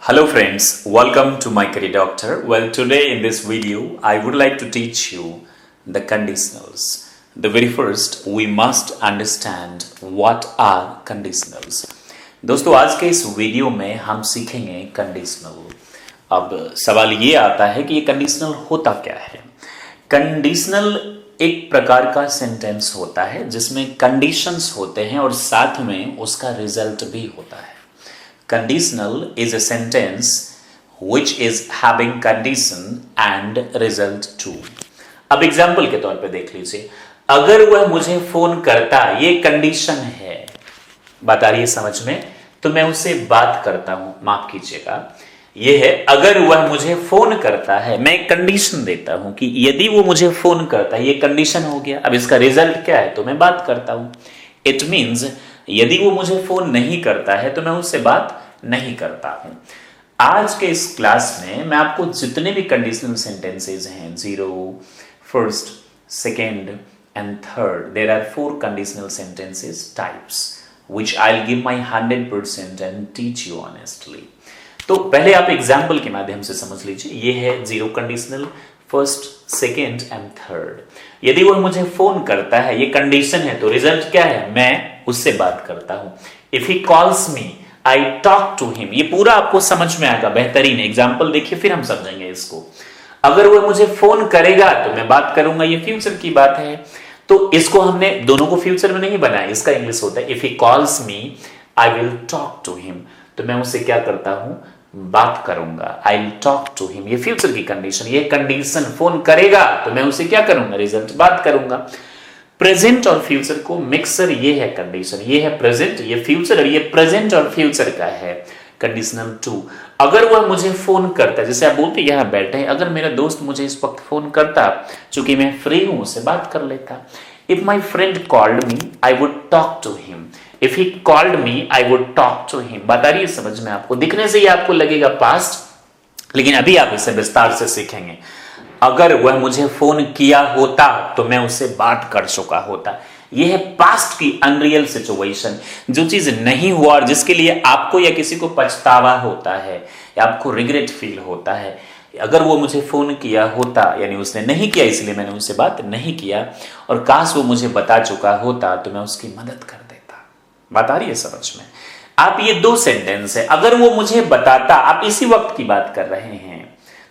Hello friends, welcome to my career doctor. Well, today in this video, I would like to teach you the conditionals. The very first, we must understand what are conditionals. दोस्तों आज के इस video में हम सीखेंगे conditional. अब सवाल ये आता है कि ये कंडीशनल होता क्या है। कंडीशनल एक प्रकार का सेंटेंस होता है जिसमें कंडीशंस होते हैं और साथ में उसका रिजल्ट भी होता है। Conditional is a sentence which is having condition and result too. अब एग्जाम्पल के तौर पे देख लीजिए, अगर वह मुझे फोन करता, ये कंडीशन है, बात आ रही है समझ में, तो मैं उससे बात करता हूं, माफ कीजिएगा, ये है अगर वह मुझे फोन करता है, मैं एक कंडीशन देता हूं कि यदि वो मुझे फोन करता है, ये कंडीशन हो गया। अब इसका रिजल्ट क्या है, तो मैं बात करता हूं। इट मीन्स यदि वो मुझे फोन नहीं करता है तो मैं उससे बात नहीं करता हूं। आज के इस क्लास में मैं आपको जितने भी कंडीशनल सेंटेंसेस हैं, zero, first, second and third, there are 4 conditional sentences types which I will give my 100% and teach you honestly. तो पहले आप एग्जाम्पल के माध्यम से समझ लीजिए। ये है zero conditional, first, second and third. यदि वह मुझे फोन करता है, ये कंडीशन है, तो रिजल्ट क्या है, मैं उससे बात करता हूं। If he calls me I talk to him. ये पूरा आपको समझ में आएगा, बेहतरीन एग्जाम्पल देखिए फिर हम समझेंगे इसको। अगर वह मुझे फोन करेगा तो मैं बात करूंगा, ये फ्यूचर की बात है, तो इसको हमने दोनों को फ्यूचर में नहीं बनाया, इसका इंग्लिश होता है if he calls me I will talk to him. तो मैं उससे क्या करता हूं, बात करूंगा, I will talk to him. ये फ्यूचर की कंडीशन, ये कंडीशन, फोन करेगा तो मैं उसे क्या करूंगा, रिजल्ट, बात करूंगा। प्रेजेंट और फ्यूचर को मिक्सर, ये है कंडीशन, ये है प्रेजेंट, ये फ्यूचर, और ये प्रेजेंट और फ्यूचर का है कंडीशनल 2। अगर वह मुझे फोन करता, जैसे आप बोलते यहां बैठे हैं, अगर मेरा दोस्त मुझे इस वक्त फोन करता, चूंकि मैं फ्री हूं, उससे बात कर लेता। If my friend called me I would talk to him. If he called me I would talk to him. बात आ रही है समझ में आपको? दिखने से ही आपको लगेगा पास्ट, लेकिन अभी आप इसे विस्तार से सीखेंगे। अगर वह मुझे फोन किया होता तो मैं उससे बात कर चुका होता। यह है पास्ट की अनरियल सिचुएशन, जो चीज नहीं हुआ और जिसके लिए आपको या किसी को पछतावा होता है या आपको रिग्रेट फील होता है। अगर वो मुझे फोन किया होता, यानी उसने नहीं किया इसलिए मैंने उससे बात नहीं किया, और काश वो मुझे बता चुका होता तो मैं उसकी मदद कर देता। बात आ रही है समझ में? आप ये 2 सेंटेंस है, अगर वो मुझे बताता, आप इसी वक्त की बात कर रहे हैं,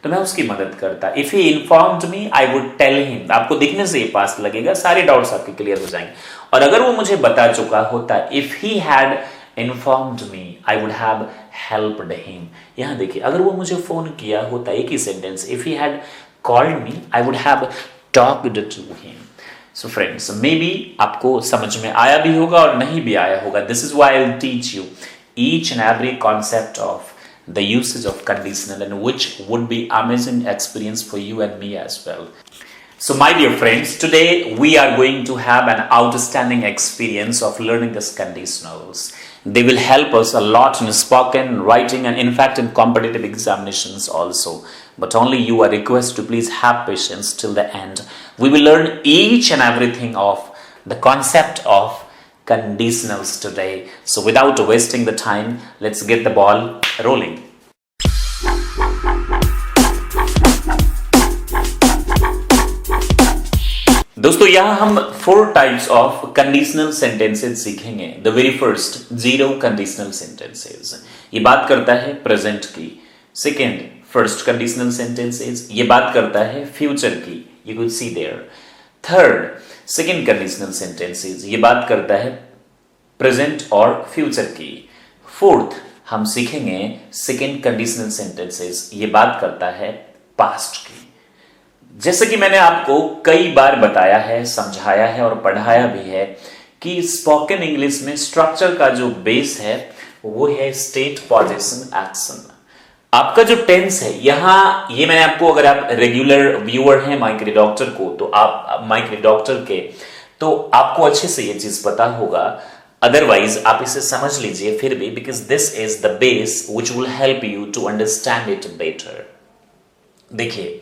तो मैं उसकी मदद करता। If he informed me I would tell him. आपको दिखने से ये पास्ट लगेगा, सारे डाउट्स आपके क्लियर हो जाएंगे। और अगर वो मुझे बता चुका होता, if he had informed me I would have helped him. यहां देखिए, अगर वो मुझे फोन किया होता, एक ही sentence, if he had called me I would have talked to him. So friends, maybe आपको समझ में आया भी होगा और नहीं भी आया होगा। This is why I will teach you each and every concept of the usage of conditional, and which would be amazing experience for you and me as well. So my dear friends, today we are going to have an outstanding experience of learning these conditionals. They will help us a lot in spoken, writing, and in fact in competitive examinations also. But only you are requested to please have patience till the end. We will learn each and everything of the concept of conditionals today. So without wasting the time, let's get the ball rolling. दोस्तों यहां हम 4 types of conditional sentences सीखेंगे। The very first, zero conditional sentences, ये बात करता है present की। Second, first conditional sentences, ये बात करता है फ्यूचर की, you could see there. Third, second conditional sentences, ये बात करता है प्रेजेंट और फ्यूचर की। फोर्थ, हम सीखेंगे सेकेंड कंडीशनल सेंटेंसेस, ये बात करता है पास्ट की। जैसे कि मैंने आपको कई बार बताया है, समझाया है और पढ़ाया भी है कि स्पोकन इंग्लिश में स्ट्रक्चर का जो बेस है वो है स्टेट, पोजीशन, एक्शन। आपका जो टेंस है यहां, ये मैंने आपको, अगर आप रेगुलर व्यूअर हैं माय कैरियर डॉक्टर को, तो आप माय कैरियर डॉक्टर के, तो आपको अच्छे से ये चीज पता होगा। अदरवाइज आप इसे समझ लीजिए फिर भी, because this is the base which will help you to understand it better. देखिए,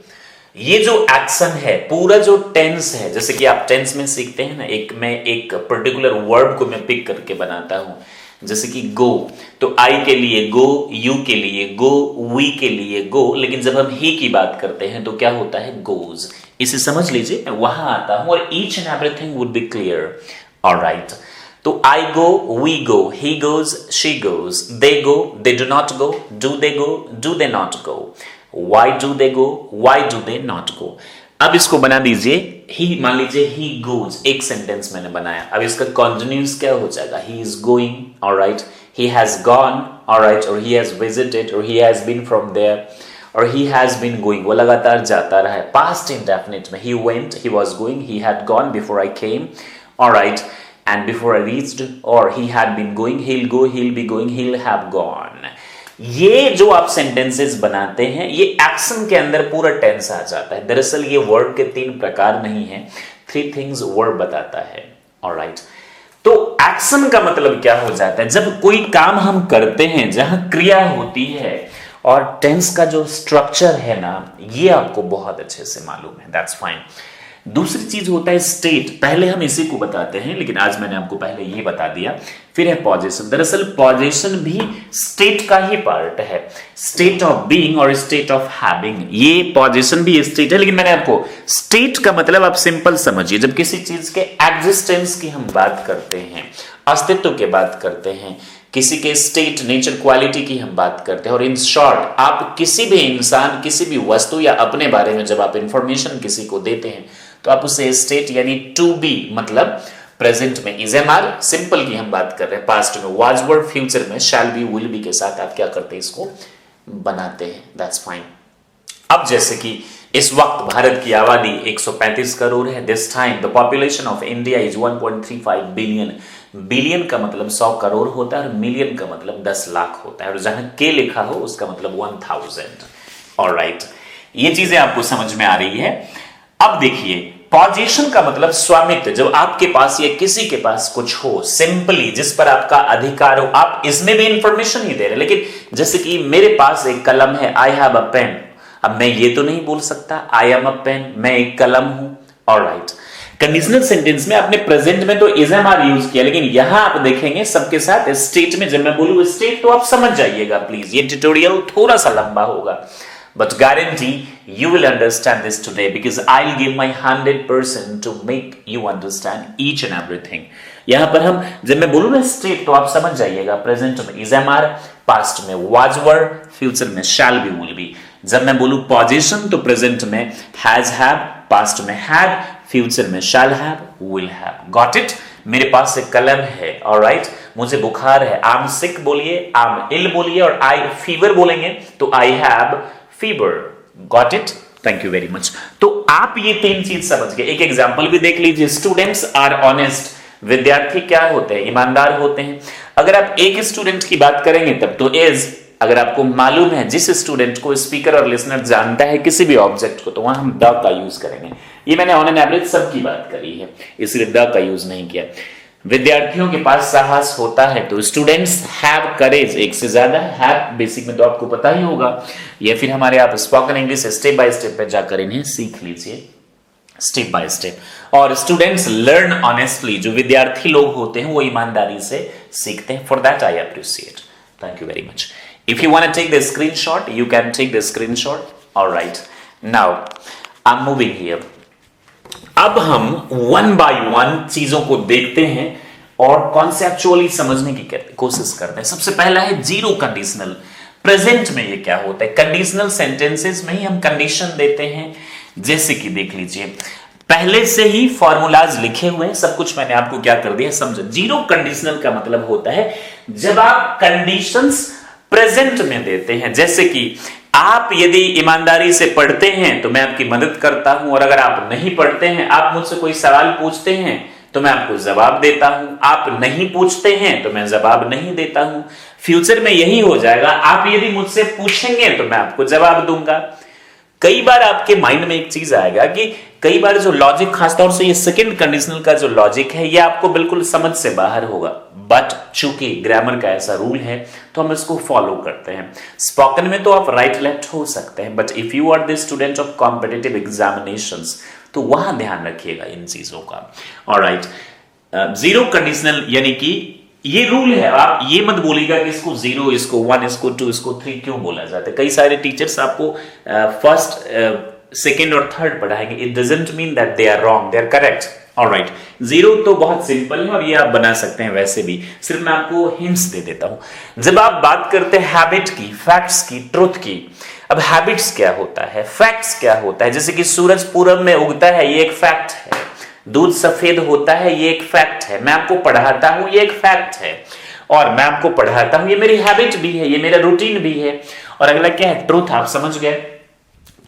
ये जो एक्शन है, पूरा जो टेंस है, जैसे कि आप टेंस में सीखते हैं ना, मैं एक पर्टिकुलर वर्ब को मैं पिक करके बनाता हूं, जैसे कि गो, तो आई के लिए गो, यू के लिए गो, वी के लिए गो, लेकिन जब हम ही की बात करते हैं तो क्या होता है, गोज। इसे समझ लीजिए, मैं वहां आता हूं और each and everything would be clear. All right, तो I go, we go, he goes, she goes, they go, they do not go, do they not go, why do they go, why do they not go. अब इसको बना दीजिए, ही मान लीजिए he goes, एक sentence मैंने बनाया। अब इसका कॉन्टिन्यूस क्या हो जाएगा, he is going, alright, he has gone, alright, और ही हैज विजिटेड, और he has been from there, और ही हैज बीन गोइंग, वो लगातार जाता रहा है। पास्ट इंडेफिनिट में he went, he was going, he had gone before I came, alright, and before I reached, or he had been going, he'll go, he'll be going, he'll have gone। ये जो आप sentences बनाते हैं, ये action के अंदर पूरा tense आ जाता है। दरअसल ये वर्ड के 3 प्रकार नहीं है, 3 थिंग्स वर्ड बताता है। ऑलराइट, तो एक्शन का मतलब क्या हो जाता है, जब कोई काम हम करते हैं जहां क्रिया होती है, और टेंस का जो स्ट्रक्चर है ना, ये आपको बहुत अच्छे से मालूम है, दैट्स फाइन। दूसरी चीज होता है स्टेट, पहले हम इसी को बताते हैं, लेकिन आज मैंने आपको पहले ये बता दिया। फिर है पोजीशन, दरअसल पोजीशन भी स्टेट का ही पार्ट है, स्टेट ऑफ बीइंग और स्टेट ऑफ हैविंग, ये पोजीशन भी स्टेट है। लेकिन मैंने आपको स्टेट का मतलब आप सिंपल समझिए, जब किसी चीज के एग्जिस्टेंस की हम बात करते हैं, अस्तित्व की बात करते हैं, किसी के स्टेट, नेचर, क्वालिटी की हम बात करते हैं, और इन शॉर्ट आप किसी भी इंसान, किसी भी वस्तु या अपने बारे में जब आप इंफॉर्मेशन किसी को देते हैं तो आप उसे स्टेट यानी टू बी, मतलब प्रेजेंट में इज एम आर, सिंपल की हम बात कर रहे हैं, पास्ट में वाज वर, फ्यूचर में शैल बी, विल बी के साथ आप क्या करते हैं, इसको बनाते हैं, दैट्स फाइन। अब जैसे कि इस वक्त भारत की आबादी 135 करोड़ है, this time the population of India is 1.35 billion. Billion का मतलब 100 करोड़ होता है, और मिलियन का मतलब 10 लाख होता है, और जहां के लिखा हो उसका मतलब 1000। ऑलराइट, ये चीजें आपको समझ में आ रही है। अब देखिए, पोजीशन का मतलब स्वामित्व, जब आपके पास या किसी के पास कुछ हो, सिंपली जिस पर आपका अधिकार हो, आप इसमें भी इंफॉर्मेशन ही दे रहे हैं। लेकिन जैसे कि मेरे पास एक कलम है, आई हैव अ पेन, अब मैं ये तो नहीं बोल सकता आई एम अ पेन, मैं एक कलम हूं। ऑलराइट, कंडीशनल सेंटेंस में आपने प्रेजेंट में तो इज एम आर यूज किया, लेकिन यहां आप देखेंगे सबके साथ स्टेट में, जब मैं बोलूं स्टेट तो आप समझ जाइएगा प्लीज, ये ट्यूटोरियल थोड़ा सा लंबा होगा, but guarantee you will understand this today because I'll give my 100% to make you understand each and everything। यहां पर हम, जब मैं बोलूं ना स्टेट, तो आप समझ जाइएगा, प्रेजेंट में इज एम आर, पास्ट में वाज वर, फ्यूचर में शैल बी, विल बी। जब मैं बोलूं पोजीशन, तो प्रेजेंट में हैज हैव, पास्ट में हैड, फ्यूचर में shall have, will have. Got it? मेरे पास एक कलम है, ऑलराइट, मुझे बुखार है, आई एम सिक बोलिए, आई एम इल बोलिए, और आई फीवर बोलेंगे तो I have fever. Got it? Thank you very much. तो आप ये 3 चीज समझ गए। एक एग्जांपल भी देख लीजिए, स्टूडेंट्स आर ऑनेस्ट, विद्यार्थी क्या होते हैं, ईमानदार होते हैं। अगर आप एक स्टूडेंट की बात करेंगे तब तो इज, अगर आपको मालूम है जिस स्टूडेंट को स्पीकर और लिसनर जानता है किसी भी ऑब्जेक्ट को, तो वहां हम द का यूज करेंगे। ये मैंने ऑन एन एवरेज सबकी बात करी है, इसलिए द का यूज नहीं किया। विद्यार्थियों के पास साहस होता है, तो स्टूडेंट्स हैव करेज, एक से ज्यादा हैव बेसिक में तो आपको पता ही होगा, या फिर हमारे आप spoken English step by step पे जाकर इन्हें सीख लीजिए, स्टेप बाय स्टेप। और स्टूडेंट्स लर्न ऑनेस्टली, जो विद्यार्थी लोग होते हैं वो ईमानदारी से सीखते हैं। For that I appreciate, thank you very much. If you want to take the screenshot, you can take the screenshot. Alright, now I am moving here. अब हम 1 बाय 1 चीजों को देखते हैं और कॉन्सेप्चुअली समझने की कोशिश करते हैं। सबसे पहला है जीरो कंडीशनल। प्रेजेंट में ये क्या होता है, कंडीशनल सेंटेंसेस में ही हम कंडीशन देते हैं। जैसे कि देख लीजिए, पहले से ही फॉर्मूलाज लिखे हुए हैं, सब कुछ मैंने आपको क्या कर दिया, समझो। जीरो कंडीशनल का मतलब होता है जब आप कंडीशंस प्रेजेंट में देते हैं। जैसे कि आप यदि ईमानदारी से पढ़ते हैं तो मैं आपकी मदद करता हूं, और अगर आप नहीं पढ़ते हैं, आप मुझसे कोई सवाल पूछते हैं तो मैं आपको जवाब देता हूं, आप नहीं पूछते हैं तो मैं जवाब नहीं देता हूं। फ्यूचर में यही हो जाएगा, आप यदि मुझसे पूछेंगे तो मैं आपको जवाब दूंगा। कई बार आपके माइंड में एक चीज आएगा कि कई बार जो लॉजिक, खासतौर से ये सेकंड कंडीशनल का जो लॉजिक है, ये आपको बिल्कुल समझ से बाहर होगा, बट चूंकि ग्रामर का ऐसा रूल है तो हम इसको फॉलो करते हैं। स्पोकन में तो आप राइट लेफ्ट हो सकते हैं, but if you are the student of competitive examinations तो वहां ध्यान रखिएगा इन चीजों का। ऑलराइट, जीरो कंडीशनल यानी कि ये रूल है, आप ये मत बोलिएगा कि इसको 0, इसको 1, इसको 2, इसको 3 क्यों बोला जाता है। कई सारे टीचर्स आपको फर्स्ट, सेकेंड और थर्ड पढ़ाएंगे, it doesn't mean that they are wrong, they are correct. Alright, 0 तो बहुत सिंपल है और ये आप बना सकते हैं वैसे भी, सिर्फ मैं आपको हिंट्स दे देता हूं। जब आप बात करते हैं हैबिट की, फैक्ट्स की, ट्रुथ की, अब हैबिट्स क्या होता है, फैक्ट्स क्या होता है, जैसे कि सूरज पूरब में उगता है, ये एक फैक्ट है। दूध सफेद होता है, ये एक फैक्ट है। मैं आपको पढ़ाता हूं, ये एक फैक्ट है। और मैं आपको पढ़ाता हूं, ये मेरी हैबिट भी है, ये मेरा रूटीन भी है। और अगला क्या है, ट्रुथ। आप समझ गए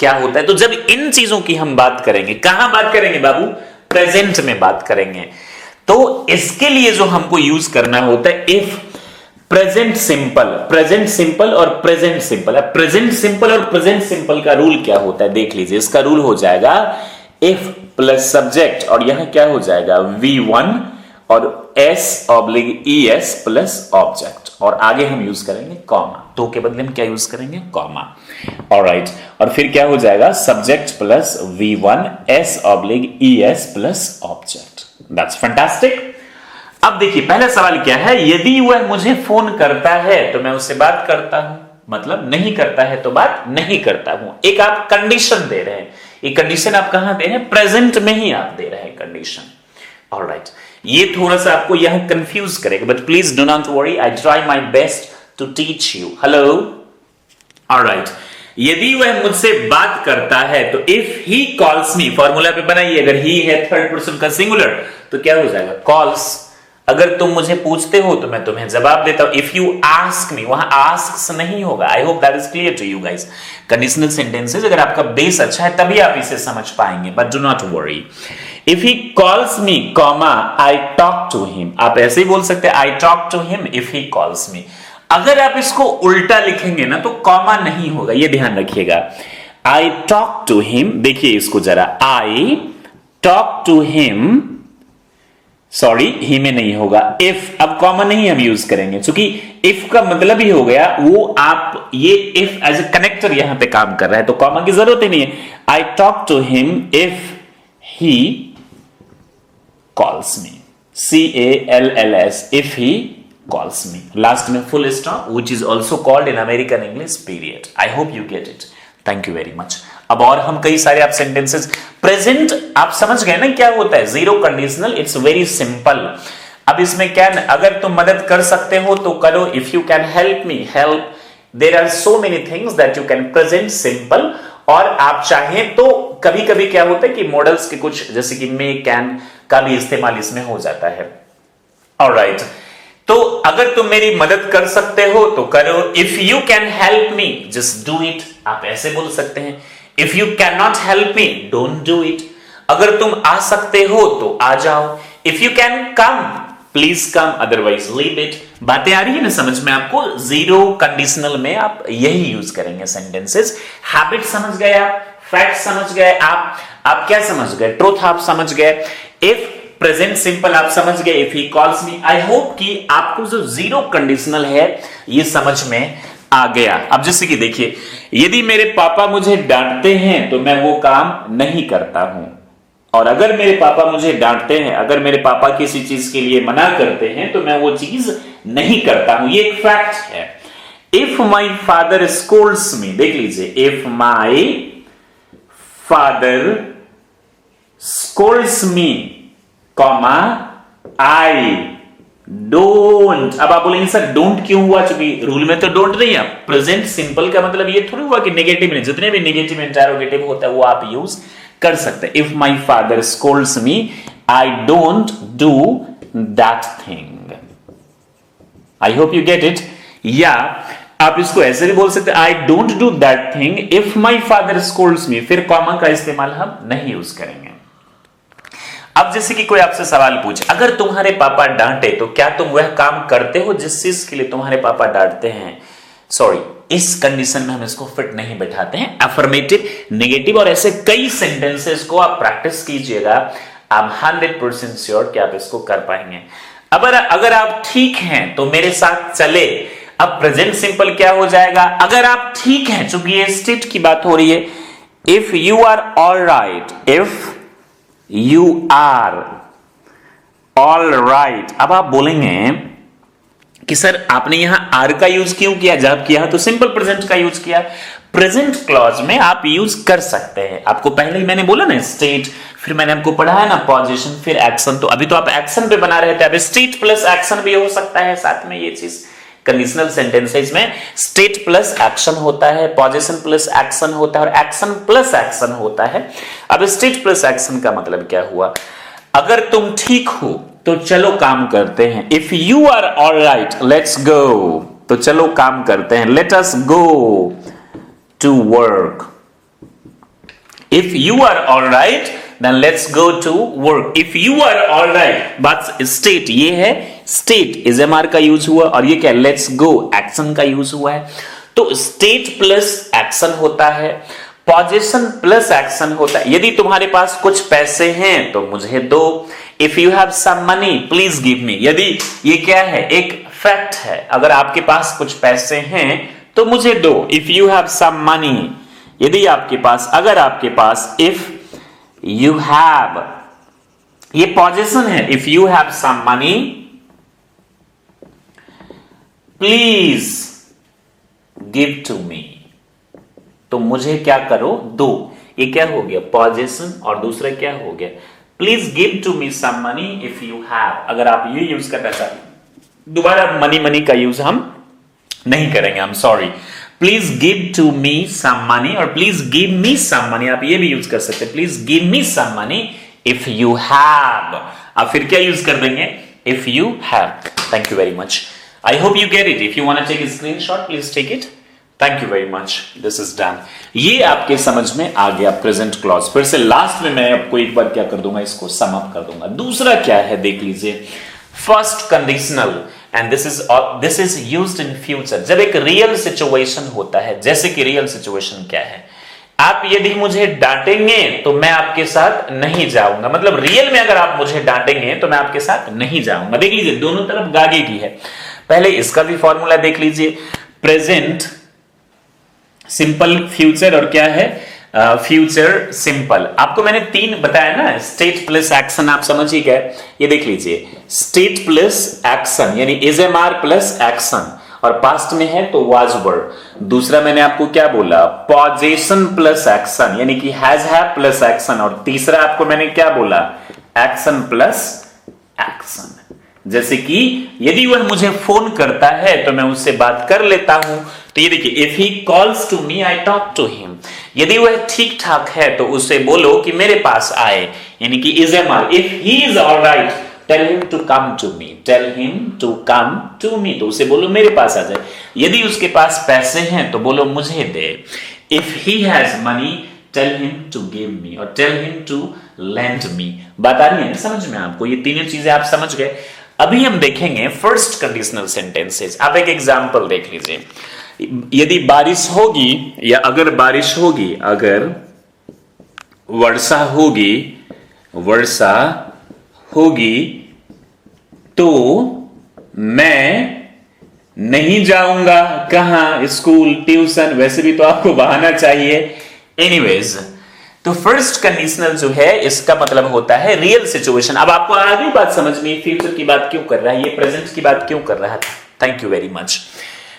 क्या होता है। तो जब इन चीजों की हम बात करेंगे, कहां बात करेंगे बाबू, प्रेजेंट में बात करेंगे, तो इसके लिए जो हमको यूज करना होता है if, present simple, present simple और प्रेजेंट सिंपल। अब प्रेजेंट सिंपल और प्रेजेंट सिंपल का रूल क्या होता है देख लीजिए। इसका रूल हो जाएगा इफ प्लस सब्जेक्ट, और यहां क्या हो जाएगा V1 और S/ES प्लस ऑब्जेक्ट, और आगे हम यूज करेंगे कॉमा। तो के बदले में क्या यूज करेंगे, कॉमा। ऑलराइट, और फिर क्या हो जाएगा, subject plus V1 S/ES plus object. That's fantastic. अब देखिए पहला सवाल क्या है, यदि वह मुझे फोन करता है तो मैं उससे बात करता हूं, मतलब नहीं करता है तो बात नहीं करता हूं। एक आप कंडीशन दे रहे हैं, ये कंडीशन आप कहां दे रहे हैं, प्रेजेंट में ही आप दे रहे हैं कंडीशन। ऑलराइट, ये थोड़ा सा आपको यहां कंफ्यूज करेगा, but please do not worry, I try my best to teach you. Hello, alright, यदि वह मुझसे बात करता है तो if he calls me, formula पे बनाइए, अगर ही है थर्ड पर्सन का सिंगुलर तो क्या हो जाएगा, कॉल्स। अगर तुम मुझे पूछते हो तो मैं तुम्हें जवाब देता हूं। इफ यू आस्क मी, वहां आस्क्स नहीं होगा। I hope that is clear to you guys. Conditional sentences, अगर आपका बेस अच्छा है तभी आप इसे समझ पाएंगे, but do not worry. If he calls me comma I talk to him, आप ऐसे ही बोल सकते हैं I talk to him if he calls me. अगर आप इसको उल्टा लिखेंगे ना तो कॉमा नहीं होगा, ये ध्यान रखिएगा। आई टॉक टू हिम, देखिए इसको जरा, I talk to him, sorry ही में नहीं होगा, इफ, अब कॉमन नहीं हम यूज करेंगे, क्योंकि इफ का मतलब ही हो गया वो, आप ये इफ एज ए कनेक्टर यहां पे काम कर रहा है, तो कॉमा की जरूरत ही नहीं है। I talk to him if he calls me, CALLS, if he calls me, last में full stop, which is also called in American English period. I hope you get it, thank you very much. अब और हम कई सारे आप sentences, present आप समझ गए ना क्या होता है, 0 कंडीशनल, इट्स वेरी सिंपल। अब इसमें क्या, अगर तुम मदद कर सकते हो तो करो, if you can help me, help. There are so many things that you can present simple, और आप चाहें तो कभी कभी क्या होता है कि मॉडल्स के कुछ, जैसे कि मे, कैन का भी इस्तेमाल इसमें हो जाता है। ऑलराइट, तो अगर तुम मेरी मदद कर सकते हो तो करो, if you can help me just do it, आप ऐसे बोल सकते हैं। If you can not help me don't do it, अगर तुम आ सकते हो तो आ जाओ। If you can come please come, otherwise leave it. बातें आ रही है ना समझ में आपको, 0 कंडीशनल में आप यही यूज करेंगे सेंटेंसेस। हैबिट समझ गए आप, फैक्ट समझ गए आप क्या समझ गए, ट्रूथ आप समझ गए, इफ प्रेजेंट सिंपल आप समझ गए, if he calls me. I hope कि आपको जो 0 कंडीशनल है ये समझ में आ गया। अब जैसे कि देखिए, यदि मेरे पापा मुझे डांटते हैं तो मैं वो काम नहीं करता हूं, और अगर मेरे पापा मुझे डांटते हैं, अगर मेरे पापा किसी चीज के लिए मना करते हैं तो मैं वो चीज नहीं करता हूं, ये एक फैक्ट है। इफ माई फादर स्कोल्ड्स मी, देख लीजिए, if my father scolds me comma I don't. अब आप बोलेंगे सर डोंट क्यों हुआ, चूंकि रूल में तो डोंट नहीं है। प्रेजेंट सिंपल का मतलब ये थोड़ी हुआ कि नेगेटिव नहीं, जितने भी नेगेटिव इंटरोगेटिव होता है वो आप यूज कर सकते हैं। If my father scolds me I don't do that thing. I hope you get it. या आप इसको ऐसे भी बोल सकते हैं, I don't do that thing if my father scolds me, फिर कॉमा का इस्तेमाल हम नहीं यूज करेंगे। अब जैसे कि कोई आपसे सवाल पूछे, अगर तुम्हारे पापा डांटे तो क्या तुम वह काम करते हो जिस चीज के लिए तुम्हारे पापा डांटते हैं? सॉरी, इस कंडीशन में हम इसको फिट नहीं बैठाते हैं। अफर्मेटिव, नेगेटिव और ऐसे कई सेंटेंसेस को आप प्रैक्टिस कीजिएगा, आई एम 100% श्योर कि आप इसको कर पाएंगे। अगर आप ठीक हैं तो मेरे साथ चले। अब प्रेजेंट सिंपल क्या हो जाएगा, अगर आप ठीक हैं, चूंकि ये स्टेट की बात हो रही है, if you are all right, if you are all right. अब आप बोलेंगे कि सर आपने यहां आर का यूज क्यों किया, जब किया तो सिंपल प्रेजेंट का यूज किया। प्रेजेंट क्लॉज में आप यूज कर सकते हैं। आपको पहले ही मैंने बोला ना स्टेट, फिर मैंने आपको पढ़ाया ना पोजीशन, फिर एक्शन। तो अभी तो आप एक्शन पे बना रहे थे, अब स्टेट प्लस एक्शन भी हो सकता है साथ में। ये चीज कंडीशनल सेंटेंसेस में स्टेट प्लस एक्शन होता है, पोजीशन प्लस एक्शन होता है और एक्शन प्लस एक्शन होता है। अब स्टेट प्लस एक्शन का मतलब क्या हुआ, अगर तुम ठीक हो तो चलो काम करते हैं। If you are all right let's go, तो चलो काम करते हैं, let us go to work. If you are all right then let's go to work. If you are all right, बात स्टेट ये है, स्टेट इजएमआर का यूज हुआ और ये क्या लेट्स गो एक्शन का यूज हुआ है। तो स्टेट प्लस एक्शन होता है, पोजीशन प्लस एक्शन होता है। यदि तुम्हारे पास कुछ पैसे हैं तो मुझे दो। If you have some money please give me. यदि ये क्या है, एक फैक्ट है, अगर आपके पास कुछ पैसे हैं तो मुझे दो। If you have some money, यदि आपके पास, अगर आपके पास, इफ यू हैव, ये पोजीशन है, if you have some money please give to me, तो मुझे क्या करो, दो। ये क्या हो गया, पोजीशन, और दूसरा क्या हो गया, please give to me some money if you have. अगर आप ये यूज करना चाहते, दोबारा मनी मनी का यूज हम नहीं करेंगे, I am sorry. Please give to me some money और please give me some money, आप ये भी यूज कर सकते हैं, please give me some money if you have. अब फिर क्या यूज कर देंगे, if you have. Thank you very much, I hope you get it. If you want to take screenshot please take it. Thank you very much, this is done. ये आपके समझ में आ गया प्रेजेंट क्लॉज। फिर से last में मैं आपको एक बार क्या कर दूंगा, इसको सम अप कर दूंगा। दूसरा क्या है देख लीजिए, first conditional, and this is used in future. जब एक रियल सिचुएशन होता है, जैसे कि रियल सिचुएशन क्या है, आप यदि मुझे डांटेंगे तो मैं आपके साथ नहीं जाऊंगा। मतलब रियल में अगर आप मुझे डांटेंगे तो मैं आपके साथ नहीं जाऊंगा। देख लीजिए दोनों तरफ गागे की है। पहले इसका भी फॉर्मूला देख लीजिए, प्रेजेंट सिंपल फ्यूचर और क्या है, फ्यूचर सिंपल। आपको मैंने तीन बताया ना, स्टेट प्लस एक्शन, आप समझ ही गए। ये देख लीजिए, स्टेट प्लस एक्शन यानी इजएमआर प्लस एक्शन, और पास्ट में है तो वाज वर। दूसरा मैंने आपको क्या बोला, पोजीशन प्लस एक्शन यानी कि हैज हैव प्लस एक्शन, और तीसरा आपको मैंने क्या बोला, एक्शन प्लस एक्शन। जैसे कि यदि वह मुझे फोन करता है तो मैं उससे बात कर लेता हूं, तो ये देखिए, if he calls to me I talk to him. यदि वह ठीक ठाक है तो उससे बोलो कि मेरे पास आए, यानी कि इजएमआर। If he is alright tell him to come to me, tell him to come to me, तो उसे बोलो मेरे पास आ जाए। यदि उसके पास पैसे हैं तो बोलो मुझे दे। If he has money tell him to give me, और tell him to lend me. बात आ रही है समझ में आपको, ये तीनों चीजें आप समझ गए। अभी हम देखेंगे फर्स्ट कंडीशनल सेंटेंसेस। आप एक एग्जांपल देख लीजिए, यदि बारिश होगी या अगर बारिश होगी, अगर वर्षा होगी, वर्षा होगी तो मैं नहीं जाऊंगा कहां, स्कूल, ट्यूशन। वैसे भी तो आपको बहाना चाहिए। एनीवेज, तो फर्स्ट कंडीशनल जो है इसका मतलब होता है रियल सिचुएशन। अब आपको आ गई बात समझ में, फ्यूचर की बात क्यों कर रहा है, ये प्रेजेंट की बात क्यों कर रहा था। Thank you very much.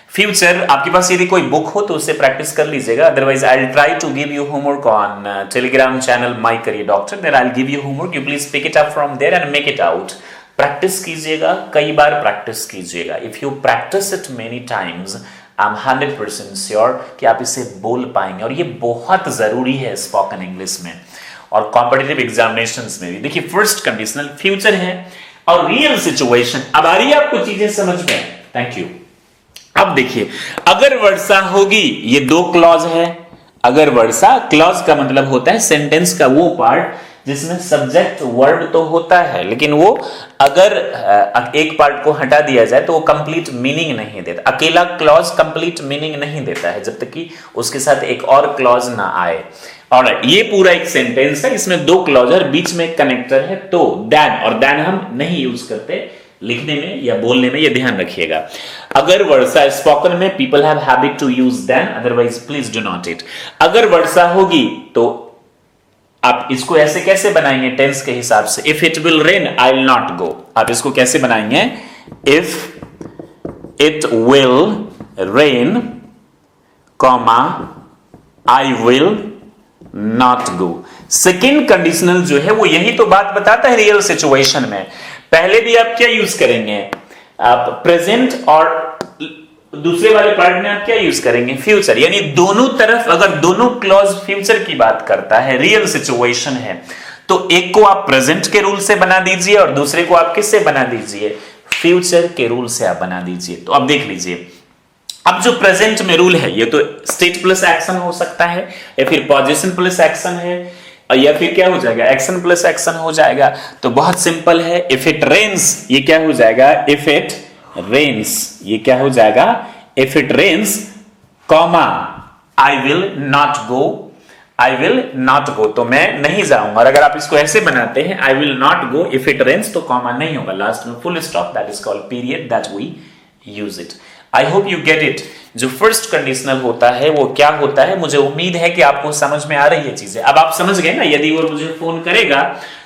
Future, आपके पास यदि कोई बुक हो तो उससे प्रैक्टिस कर लीजिएगा, otherwise I will try to give you homework on Telegram channel my career doctor. There I will give you homework, you please pick it up from there and make it out. Practice कीजिएगा, कई बार practice कीजिएगा। If you practice it many times, I am 100% sure कि आप इसे बोल पाएंगे। और ये बहुत जरूरी है स्पोकन इंग्लिश में और कॉम्पिटिटिव एग्जामिनेशंस में भी। देखिए, फर्स्ट कंडीशनल फ्यूचर है और रियल सिचुएशन। अब आ रही है आपको चीजें समझ में। Thank you. अब देखिए, अगर वर्षा होगी, ये दो क्लॉज है। अगर वर्षा, क्लॉज का मतलब होता है सेंटेंस का वो पार्ट जिसमें सब्जेक्ट वर्ब तो होता है, लेकिन वो अगर एक पार्ट को हटा दिया जाए तो वो कंप्लीट मीनिंग नहीं देता। अकेला क्लॉज कंप्लीट मीनिंग नहीं देता है जब तक कि उसके साथ एक और क्लॉज ना आए। ऑलराइट, ये पूरा एक सेंटेंस है, इसमें दो क्लॉज है, बीच में कनेक्टर है, तो देन, और देन हम नहीं यूज करते लिखने में या बोलने में, ये ध्यान रखिएगा। अगर वर्षा, स्पोकन में people have habit to use then, otherwise please do not it. अगर वर्षा होगी तो आप इसको ऐसे कैसे बनाएंगे टेंस के हिसाब से, if it will rain I will not गो। आप इसको कैसे बनाएंगे, if it will rain, comma I will not go. Second conditional जो है वो यही तो बात बताता है रियल सिचुएशन में। पहले भी आप क्या यूज करेंगे, आप प्रेजेंट, और दूसरे वाले पार्ट में आप क्या यूज करेंगे, फ्यूचर। यानी दोनों तरफ अगर दोनों क्लॉज फ्यूचर की बात करता है, रियल सिचुएशन है, तो एक को आप प्रेजेंट के रूल से बना दीजिए और दूसरे को आप किससे बना दीजिए, फ्यूचर के रूल से आप बना दीजिए। तो अब देख लीजिए, अब जो प्रेजेंट में रूल है ये तो स्टेट प्लस एक्शन हो सकता है, या फिर पोजीशन प्लस एक्शन है, या फिर क्या हो जाएगा, एक्शन प्लस एक्शन हो जाएगा। तो बहुत सिंपल है, इफ इट रेन्स, ये क्या हो जाएगा, इफ इट रेन्स, ये क्या हो जाएगा, if it rains, comma I will not go, I will not go, तो मैं नहीं जाऊंगा। और अगर आप इसको ऐसे बनाते हैं, I will not go if it rains, तो कॉमा नहीं होगा, लास्ट में full stop, that is called period, that we use it. I hope you get it. जो फर्स्ट कंडीशनल होता है वो क्या होता है, मुझे उम्मीद है कि आपको समझ में आ रही है चीजें। अब आप समझ गए ना, यदि वो मुझे फोन करेगा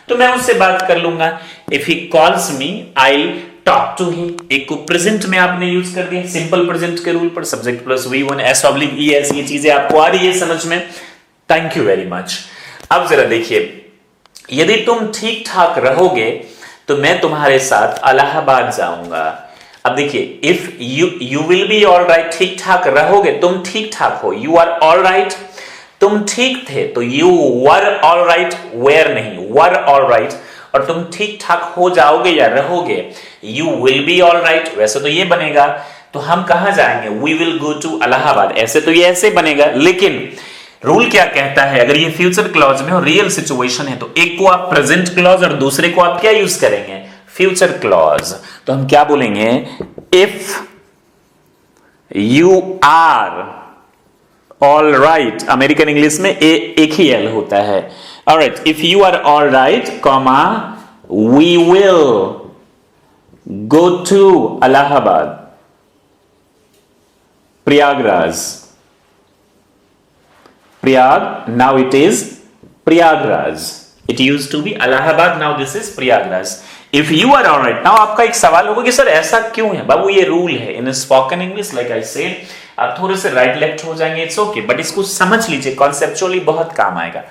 तो मैं उससे बात कर लूंगा। If he calls me I talk to him. एक को प्रेजेंट में आपने यूज कर दिया सिंपल प्रेजेंट के रूल पर, subject plus V1 S oblique ES, ये चीजें आपको आ रही है समझ में, थैंक यू वेरी मच। अब जरा देखिए, यदि तुम ठीक ठाक रहोगे तो मैं तुम्हारे साथ इलाहाबाद जाऊंगा। अब देखिए, if you will be all right, ठीक ठाक रहोगे, तुम ठीक ठाक हो, यू आर ऑल राइट, तुम ठीक थे, तो you were all right, where नहीं, वर ऑल राइट। और तुम ठीक ठाक हो जाओगे या रहोगे, you will be all right, वैसे तो ये बनेगा। तो हम कहां जाएंगे, we will go to Allahabad, ऐसे तो ये ऐसे बनेगा। लेकिन रूल क्या कहता है, अगर ये फ्यूचर क्लॉज में और रियल सिचुएशन है तो एक को आप प्रेजेंट क्लॉज और दूसरे को आप क्या यूज करेंगे, फ्यूचर क्लॉज। तो हम क्या बोलेंगे, if you are all right, American English में एक ही एल होता है। Alright, if you are all right, comma we will go to Allahabad, Prayagraj, Prayag, now it is Prayagraj, it used to be Allahabad, now this is Prayagraj. If you are all right, now आपका एक सवाल होगा कि सर ऐसा क्यों है बाबू, ये रूल है इन spoken English, like I said. आप थोड़े से राइट लेफ्ट हो जाएंगे, इट्स ओके, बट इसको समझ लीजिए, कॉन्सेप्चुअली बहुत काम आएगा।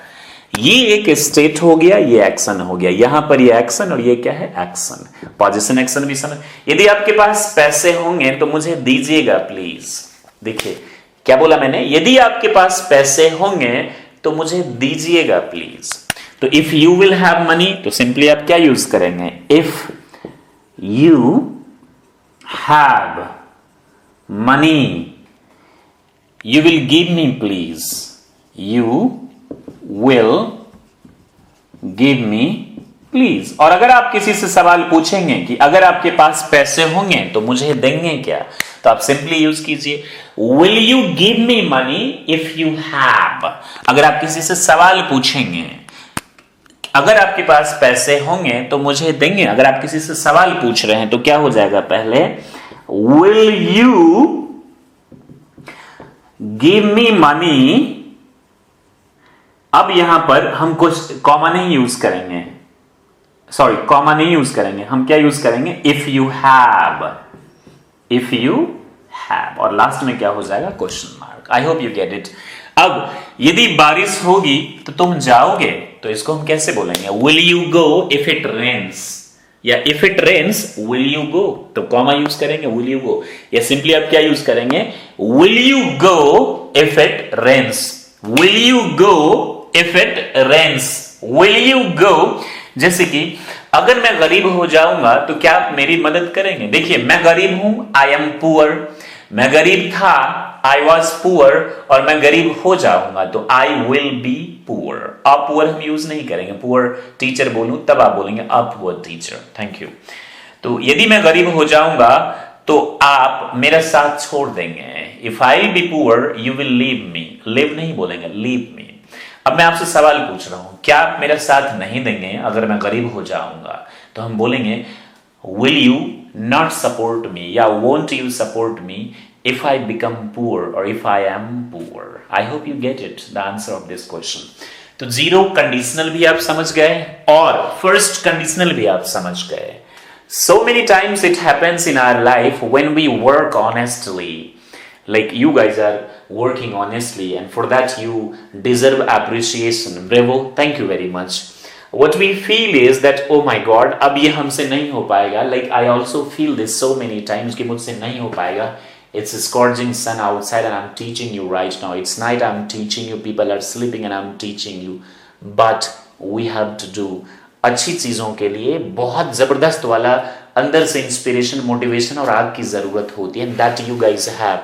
ये एक स्टेट हो गया, ये एक्शन हो गया, यहां पर ये एक्शन और ये क्या है, एक्शन, पोजीशन एक्शन भी समझ। यदि आपके पास पैसे होंगे तो मुझे दीजिएगा प्लीज। देखिए क्या बोला मैंने, यदि आपके पास पैसे होंगे तो मुझे दीजिएगा प्लीज। तो if you will have money, तो सिंपली आप क्या यूज करेंगे, if you have money you will give me please, you will give me please. और अगर आप किसी से सवाल पूछेंगे कि अगर आपके पास पैसे होंगे तो मुझे देंगे क्या, तो आप सिंपली यूज कीजिए, will you give me money if you have. अगर आप किसी से सवाल पूछेंगे, अगर आपके पास पैसे होंगे तो मुझे देंगे, अगर आप किसी से सवाल पूछ रहे हैं तो क्या हो जाएगा, पहले will you give me money. अब यहां पर हम कुछ कॉमा नहीं यूज करेंगे, सॉरी कॉमा नहीं यूज करेंगे, हम क्या यूज करेंगे, if you have, if you have, और लास्ट में क्या हो जाएगा, question mark. I hope you get it. अब यदि बारिश होगी तो तुम जाओगे, तो इसको हम कैसे बोलेंगे, will you go if it rains, या if it rains will you go, तो कॉमा यूज करेंगे, विल यू गो, या सिंपली आप क्या यूज करेंगे, will you go if it rains, will you go if it rains, will you go. जैसे कि अगर मैं गरीब हो जाऊंगा तो क्या आप मेरी मदद करेंगे। देखिए मैं गरीब हूं, आई एम पुअर, मैं गरीब था, आई वॉज पुअर, और मैं गरीब हो जाऊंगा तो आई विल बी पुअर। अब पुअर हम यूज नहीं करेंगे, पुअर टीचर बोलूं तब आप बोलेंगे a poor teacher, thank you. तो यदि मैं गरीब हो जाऊंगा तो आप मेरा साथ छोड़ देंगे, if I be poor you will leave me, live नहीं बोलेंगे, लीव मी। अब मैं आपसे सवाल पूछ रहा हूं, क्या आप मेरा साथ नहीं देंगे अगर मैं गरीब हो जाऊंगा, तो हम बोलेंगे will you not support me, या won't you support me if I become poor or if I am poor. I hope you get it, the answer of this question. तो जीरो कंडीशनल भी आप समझ गए और फर्स्ट कंडीशनल भी आप समझ गए। So many times it happens in our life when we work honestly. Like you guys are working honestly, and for that you deserve appreciation. Bravo, thank you very much. What we feel is that oh my god, अब ये हमसे नहीं हो पाएगा. Like I also feel this so many times कि मुझसे नहीं हो पाएगा. It's a scorching sun outside and I'm teaching you right now. It's night, I'm teaching you. People are sleeping and I'm teaching you. But we have to do. अच्छी चीजों के लिए बहुत जबरदस्त वाला अंदर से इंस्पिरेशन, मोटिवेशन और आग की जरूरत होती है. That you guys have.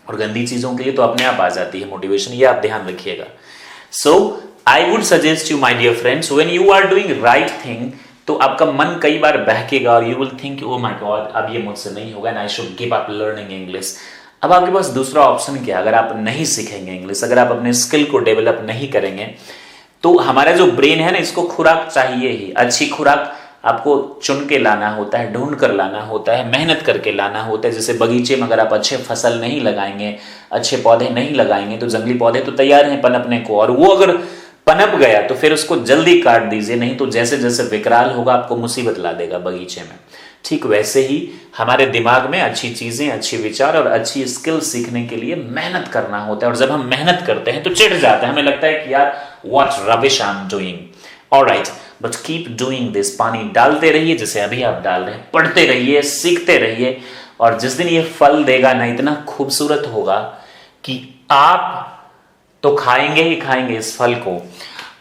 और गंदी चीजों के लिए तो अपने आप आ जाती है मोटिवेशन. ये आप ध्यान रखिएगा. So I would suggest you my dear friends, when you are doing right thing, तो आपका मन कई बार बहकेगा और you will think oh my god, अब ये मुझसे नहीं होगा and I should give up learning English. अब आपके पास दूसरा ऑप्शन क्या? अगर आप नहीं सीखेंगे इंग्लिश, अगर आप अपने स्किल को डेवलप नहीं करेंगे, तो हमारा जो ब्रेन है ना, इसको खुराक चाहिए ही. अच्छी खुराक आपको चुन के लाना होता है, ढूंढ कर लाना होता है, मेहनत करके लाना होता है. जैसे बगीचे में अगर आप अच्छे फसल नहीं लगाएंगे, अच्छे पौधे नहीं लगाएंगे, तो जंगली पौधे तो तैयार हैं पनपने को, और वो अगर पनप गया तो फिर उसको जल्दी काट दीजिए, नहीं तो जैसे जैसे विकराल होगा आपको मुसीबत ला देगा बगीचे में. ठीक वैसे ही हमारे दिमाग में अच्छी चीजें, अच्छे विचार और अच्छी स्किल सीखने के लिए मेहनत करना होता है. और जब हम मेहनत करते हैं तो चिढ़ जाते हैं, हमें लगता है कि यार what rubbish I am doing. Alright, but keep doing this. पानी डालते रहिए जैसे अभी आप डाल रहे हैं, पढ़ते रहिए, सीखते रहिए, और जिस दिन ये फल देगा ना, इतना खूबसूरत होगा कि आप तो खाएंगे ही खाएंगे इस फल को,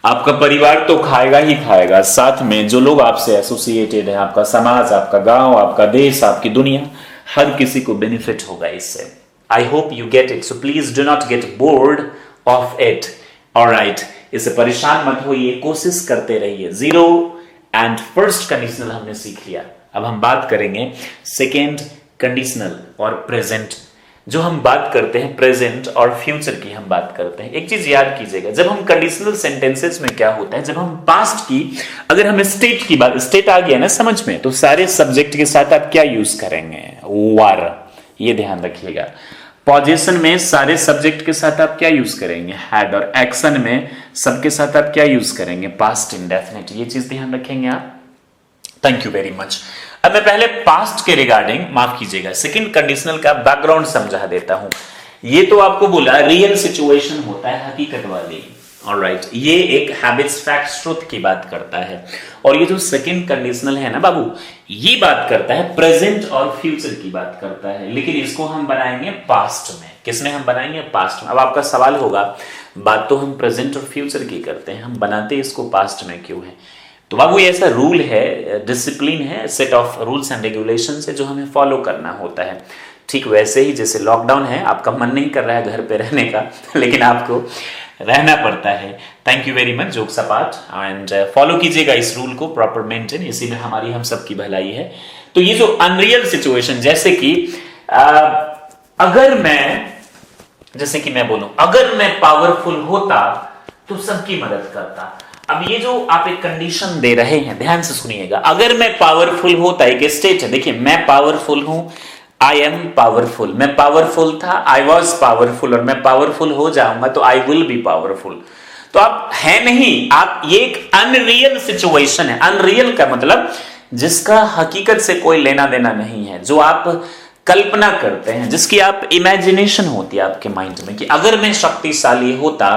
आपका परिवार तो खाएगा ही खाएगा, साथ में जो लोग आपसे एसोसिएटेड है, आपका समाज, आपका गांव, आपका देश, आपकी दुनिया, हर किसी को बेनिफिट होगा इससे. आई hope you get it. So please do not get bored of it. Alright, इससे परेशान मत होइए, कोशिश करते रहिए. जीरो एंड फर्स्ट कंडीशनल हमने सीख लिया. अब हम बात करेंगे सेकेंड कंडीशनल और प्रेजेंट. जो हम बात करते हैं प्रेजेंट और फ्यूचर की हम बात करते हैं. एक चीज याद कीजिएगा, जब हम कंडीशनल सेंटेंसेस में क्या होता है, जब हम पास्ट की, अगर हमें स्टेट की बात, स्टेट आ गया ना समझ में, तो सारे सब्जेक्ट के साथ आप क्या यूज करेंगे? वर. ये ध्यान रखिएगा. पोजीशन में सारे सब्जेक्ट के साथ आप क्या यूज करेंगे? हैड. और एक्शन में सबके साथ आप क्या यूज करेंगे? Past indefinite. ये चीज ध्यान रखेंगे आप. Thank you very much. अब मैं पहले पास्ट के रिगार्डिंग, माफ कीजिएगा, सेकंड कंडीशनल का बैकग्राउंड समझा देता हूं. ये तो आपको बोला रियल सिचुएशन होता है, हकीकत वाली. ऑलराइट, ये एक हैबिट्स, फैक्ट्स, ट्रुथ की बात करता है. और ये जो सेकंड कंडीशनल है ना बाबू, ये बात करता है प्रेजेंट और फ्यूचर की बात करता है, लेकिन इसको हम बनाएंगे पास्ट में. किसमें हम बनाएंगे? पास्ट में. अब आपका सवाल होगा, बात तो हम प्रेजेंट और फ्यूचर की करते हैं, हम बनाते इसको पास्ट में क्यों है? तो बाबू ये ऐसा रूल है, डिसिप्लिन है, set of rules and regulations है जो हमें फॉलो करना होता है. ठीक वैसे ही जैसे लॉकडाउन है, आपका मन नहीं कर रहा है घर पे रहने का, लेकिन आपको रहना पड़ता है. Thank you very much, jokes apart, and follow कीजिएगा इस रूल को, प्रॉपर मेंटेन, इसी में हमारी हम सबकी भलाई है. तो ये जो अनरियल सिचुएशन, जैसे कि अगर मैं, जैसे कि मैं बोलूं, अगर मैं पावरफुल होता तो सबकी मदद करता. अब ये जो आप एक कंडीशन दे रहे हैं, ध्यान से सुनिएगा. अगर मैं पावरफुल होता, एक स्टेट है, देखिए मैं पावरफुल हूं, आई एम पावरफुल. मैं पावरफुल था, आई वॉज पावरफुल, और मैं पावरफुल हो जाऊंगा तो आई विल बी पावरफुल. तो आप है नहीं, आप, ये एक अनरियल सिचुएशन है. अनरियल का मतलब जिसका हकीकत से कोई लेना देना नहीं है, जो आप कल्पना करते हैं, जिसकी आप इमेजिनेशन होती है आपके माइंड में कि अगर मैं शक्तिशाली होता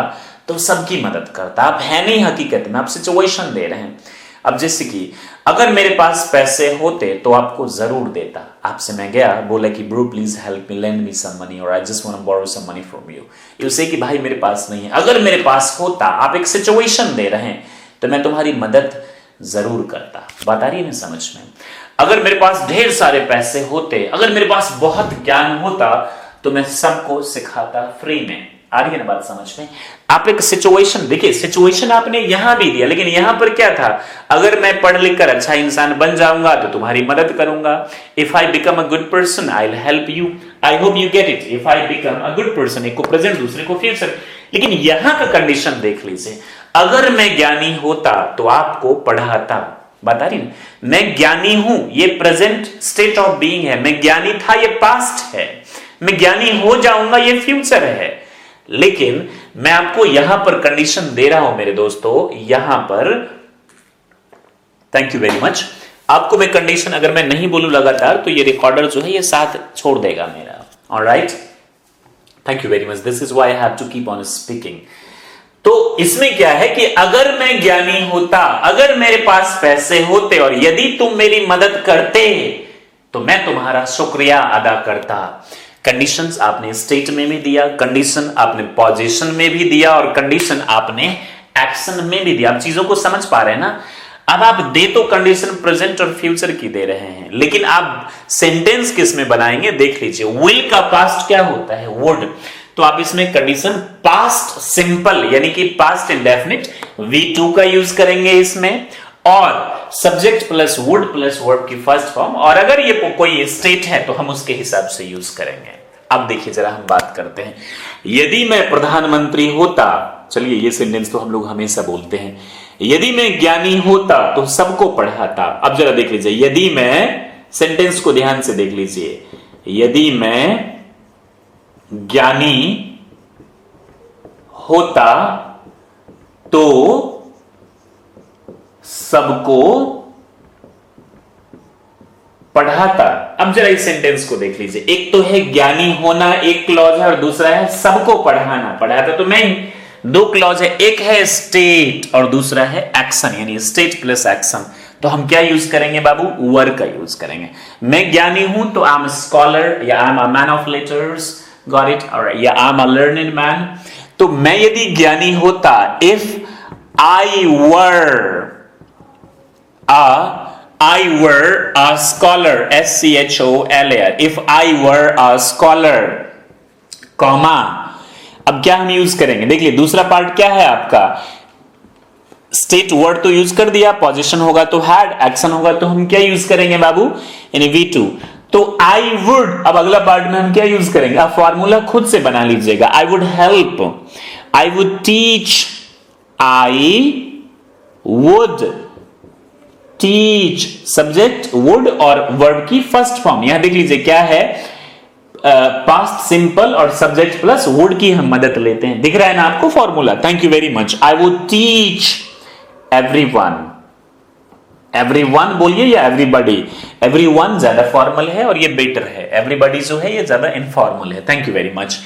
तो सबकी मदद करता. आप है नहीं हकीकत में, आप सिचुएशन दे रहे हैं. अब जैसे कि अगर मेरे पास पैसे होते तो आपको जरूर देता. आपसे मैं गया, बोला कि bro please help me, lend me some money, और I just want to borrow some money from you. You say कि भाई मेरे पास नहीं है. अगर मेरे पास होता, आप एक सिचुएशन दे रहे हैं, तो मैं तुम्हारी मदद जरूर करता. बात आ रही है ना समझ में? अगर मेरे पास ढेर सारे पैसे होते, अगर मेरे पास बहुत ज्ञान होता, तो मैं सबको सिखाता फ्री में. आ रही है ना बात समझ में? आप एक सिचुएशन, देखिए सिचुएशन आपने यहां भी दिया, लेकिन यहां पर क्या था? अगर मैं पढ़ लिख कर अच्छा इंसान बन जाऊंगा तो तुम्हारी मदद करूंगा. If I become a good person I will help you. I hope you get it. If I become a good person, एक को प्रेजेंट, दूसरे को फ्यूचर. लेकिन यहां का कंडीशन देख लीजिए, अगर मैं ज्ञानी होता तो आपको पढ़ाता. बता रही ना, मैं ज्ञानी हूं, ये प्रेजेंट स्टेट ऑफ बीइंग है. मैं ज्ञानी था, ये पास्ट है. मैं ज्ञानी हो जाऊंगा, ये फ्यूचर है. लेकिन मैं आपको यहां पर कंडीशन दे रहा हूं मेरे दोस्तों, यहां पर, थैंक यू वेरी मच, आपको मैं कंडीशन अगर मैं नहीं बोलूं लगातार तो ये रिकॉर्डर जो है ये साथ छोड़ देगा मेरा। Alright, thank you very much, this is why I have to keep on speaking. तो इसमें क्या है कि अगर मैं ज्ञानी होता, अगर मेरे पास पैसे होते और यदि तुम मेरी मदद करते तो मैं तुम्हारा शुक्रिया अदा करता। कंडीशंस आपने स्टेट में भी दिया, कंडीशन आपने पोजीशन में भी दिया और कंडीशन आपने एक्शन में भी दिया। आप चीजों को समझ पा रहे हैं ना। अब आप दे तो कंडीशन प्रेजेंट और फ्यूचर की दे रहे हैं, लेकिन आप सेंटेंस किस में बनाएंगे देख लीजिए। विल का पास्ट क्या होता है? वुड। तो आप इसमें कंडीशन पास्ट सिंपल यानी कि पास्ट इंडेफिनिट V2 का यूज करेंगे इसमें, और subject plus would plus verb की फर्स्ट फॉर्म, और अगर ये कोई स्टेट है तो हम उसके हिसाब से यूज करेंगे। अब देखिए जरा हम बात करते हैं, यदि मैं प्रधानमंत्री होता, चलिए ये सेंटेंस तो हम लोग हमेशा बोलते हैं, यदि मैं ज्ञानी होता तो सबको पढ़ाता। अब जरा देख लीजिए, यदि मैं, सेंटेंस को ध्यान से देख लीजिए, यदि मैं ज्ञानी होता तो सबको पढ़ाता। अब जरा इस सेंटेंस को देख लीजिए, एक तो है ज्ञानी होना, एक क्लॉज है, और दूसरा है सबको पढ़ाना। पढ़ाता तो मैं ही, दो क्लॉज है, एक है स्टेट और दूसरा है एक्शन, यानी स्टेट प्लस एक्शन। तो हम क्या यूज करेंगे बाबू? वर का यूज करेंगे। मैं ज्ञानी हूं तो आई एम स्कॉलर या I am a man of letters, got it, और या I am a learning man. तो मैं यदि ज्ञानी होता, if I were a scholar, SCHOLAR, if I were a scholar, comma, अब क्या हम यूज करेंगे देखिए, दूसरा पार्ट क्या है आपका? स्टेट वर्ड तो यूज कर दिया, पोजीशन होगा तो हैड, एक्शन होगा तो हम क्या यूज करेंगे बाबू? यानी V2। तो आई वुड, अब अगला पार्ट में हम क्या यूज करेंगे? आप फॉर्मूला खुद से बना लीजिएगा। I would help, I would teach, I would teach, subject would और वर्ब की फर्स्ट फॉर्म। यहां देख लीजिए क्या है, पास्ट सिंपल और सब्जेक्ट प्लस वुड की हम मदद लेते हैं। दिख रहा है ना आपको formula? Thank you very much. I would teach everyone, everyone बोलिए या एवरीबॉडी? एवरीवन ज्यादा फॉर्मल है और ये बेटर है, एवरीबॉडी जो है ये ज्यादा इनफॉर्मल है। Thank you very much.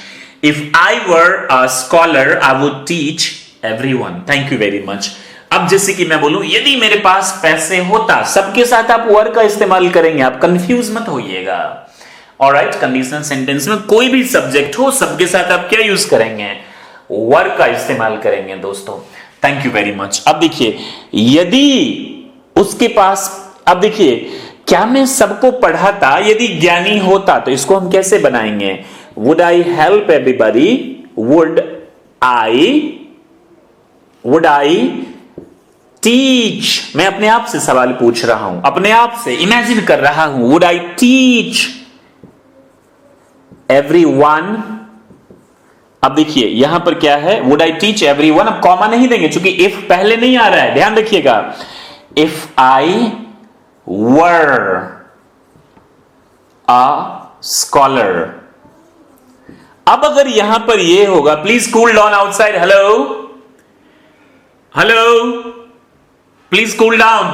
If I were a scholar I would teach everyone. Thank you very much. अब जैसे कि मैं बोलूं, यदि मेरे पास पैसे होता, सबके साथ आप वर का इस्तेमाल करेंगे, आप कंफ्यूज मत होइएगा। ऑलराइट, कंडीशनल सेंटेंस में कोई भी सब्जेक्ट हो, सबके साथ आप क्या यूज करेंगे? वर का इस्तेमाल करेंगे दोस्तों। Thank you very much. अब देखिए, यदि उसके पास, अब देखिए, क्या मैं सबको पढ़ाता यदि ज्ञानी होता, तो इसको हम कैसे बनाएंगे? Would I help everybody, would I teach. मैं अपने आप से सवाल पूछ रहा हूं, अपने आप से इमेजिन कर रहा हूं। Would I teach everyone. अब देखिए यहां पर क्या है? Would I teach everyone. अब कॉमा नहीं देंगे क्योंकि इफ पहले नहीं आ रहा है, ध्यान रखिएगा। If I were a scholar. अब अगर यहां पर यह होगा, please cool down outside, hello hello, please cool down.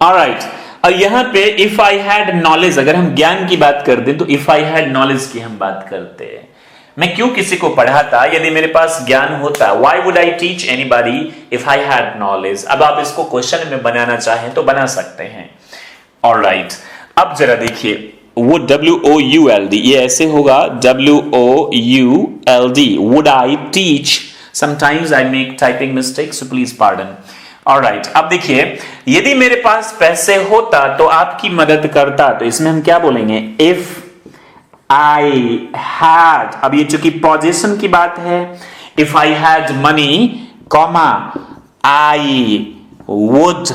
Alright, और यहां पे इफ आई हैड नॉलेज, अगर हम ज्ञान की बात कर दें तो इफ आई हैड नॉलेज की हम बात करते हैं। मैं क्यों किसी को पढ़ाता यदि मेरे पास ज्ञान होता? Why would I teach anybody if I had knowledge? अब आप इसको क्वेश्चन में बनाना चाहें तो बना सकते हैं। ऑलराइट, अब जरा देखिए, वुड, WOULD, ये ऐसे होगा WOULD, would I teach. Sometimes I make typing mistakes, so please pardon. Alright, अब देखिए, यदि मेरे पास पैसे होता तो आपकी मदद करता, तो इसमें हम क्या बोलेंगे? If I had, अब ये चूंकि पोजीशन की बात है, if I had money, comma, I would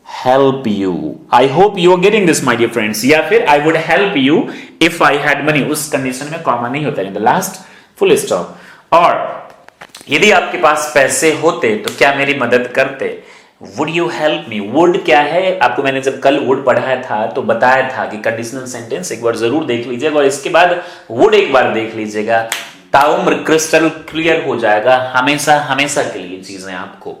help you. I hope you are getting this, my dear friends. या फिर I would help you if I had money. उस कंडीशन में कॉमा नहीं होता, in the last full stop. और यदि आपके पास पैसे होते तो क्या मेरी मदद करते? Would you help me? Would क्या है? आपको मैंने जब कल वुड पढ़ाया था तो बताया था कि कंडीशनल सेंटेंस एक बार जरूर देख लीजिएगा और इसके बाद वुड एक बार देख लीजिएगा, ताउम्र क्रिस्टल क्लियर हो जाएगा हमेशा हमेशा के लिए चीजें आपको।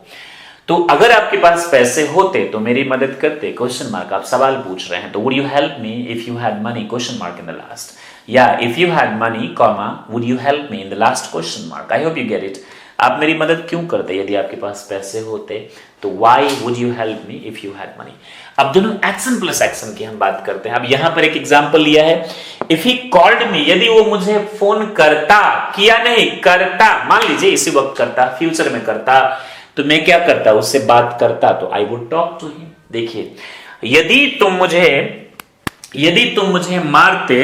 तो अगर आपके पास पैसे होते तो मेरी मदद करते, क्वेश्चन मार्क, आप सवाल पूछ रहे हैं, तो would you help me if you had money, question mark in the last, या if you had money comma would you help me in the last question mark. I hope you get it. आप मेरी मदद क्यों करते यदि आपके पास पैसे होते, तो why would you help me if you had money. अब दोनों एक्शन प्लस एक्शन की हम बात करते हैं। अब यहां पर एक एग्जांपल लिया है, इफ ही कॉल्ड मी, यदि वो मुझे फोन करता, किया नहीं करता, मान लीजिए इसी वक्त करता, फ्यूचर में करता, तो मैं क्या करता, उससे बात करता, तो I would talk to him. देखिए, यदि तुम मुझे मारते,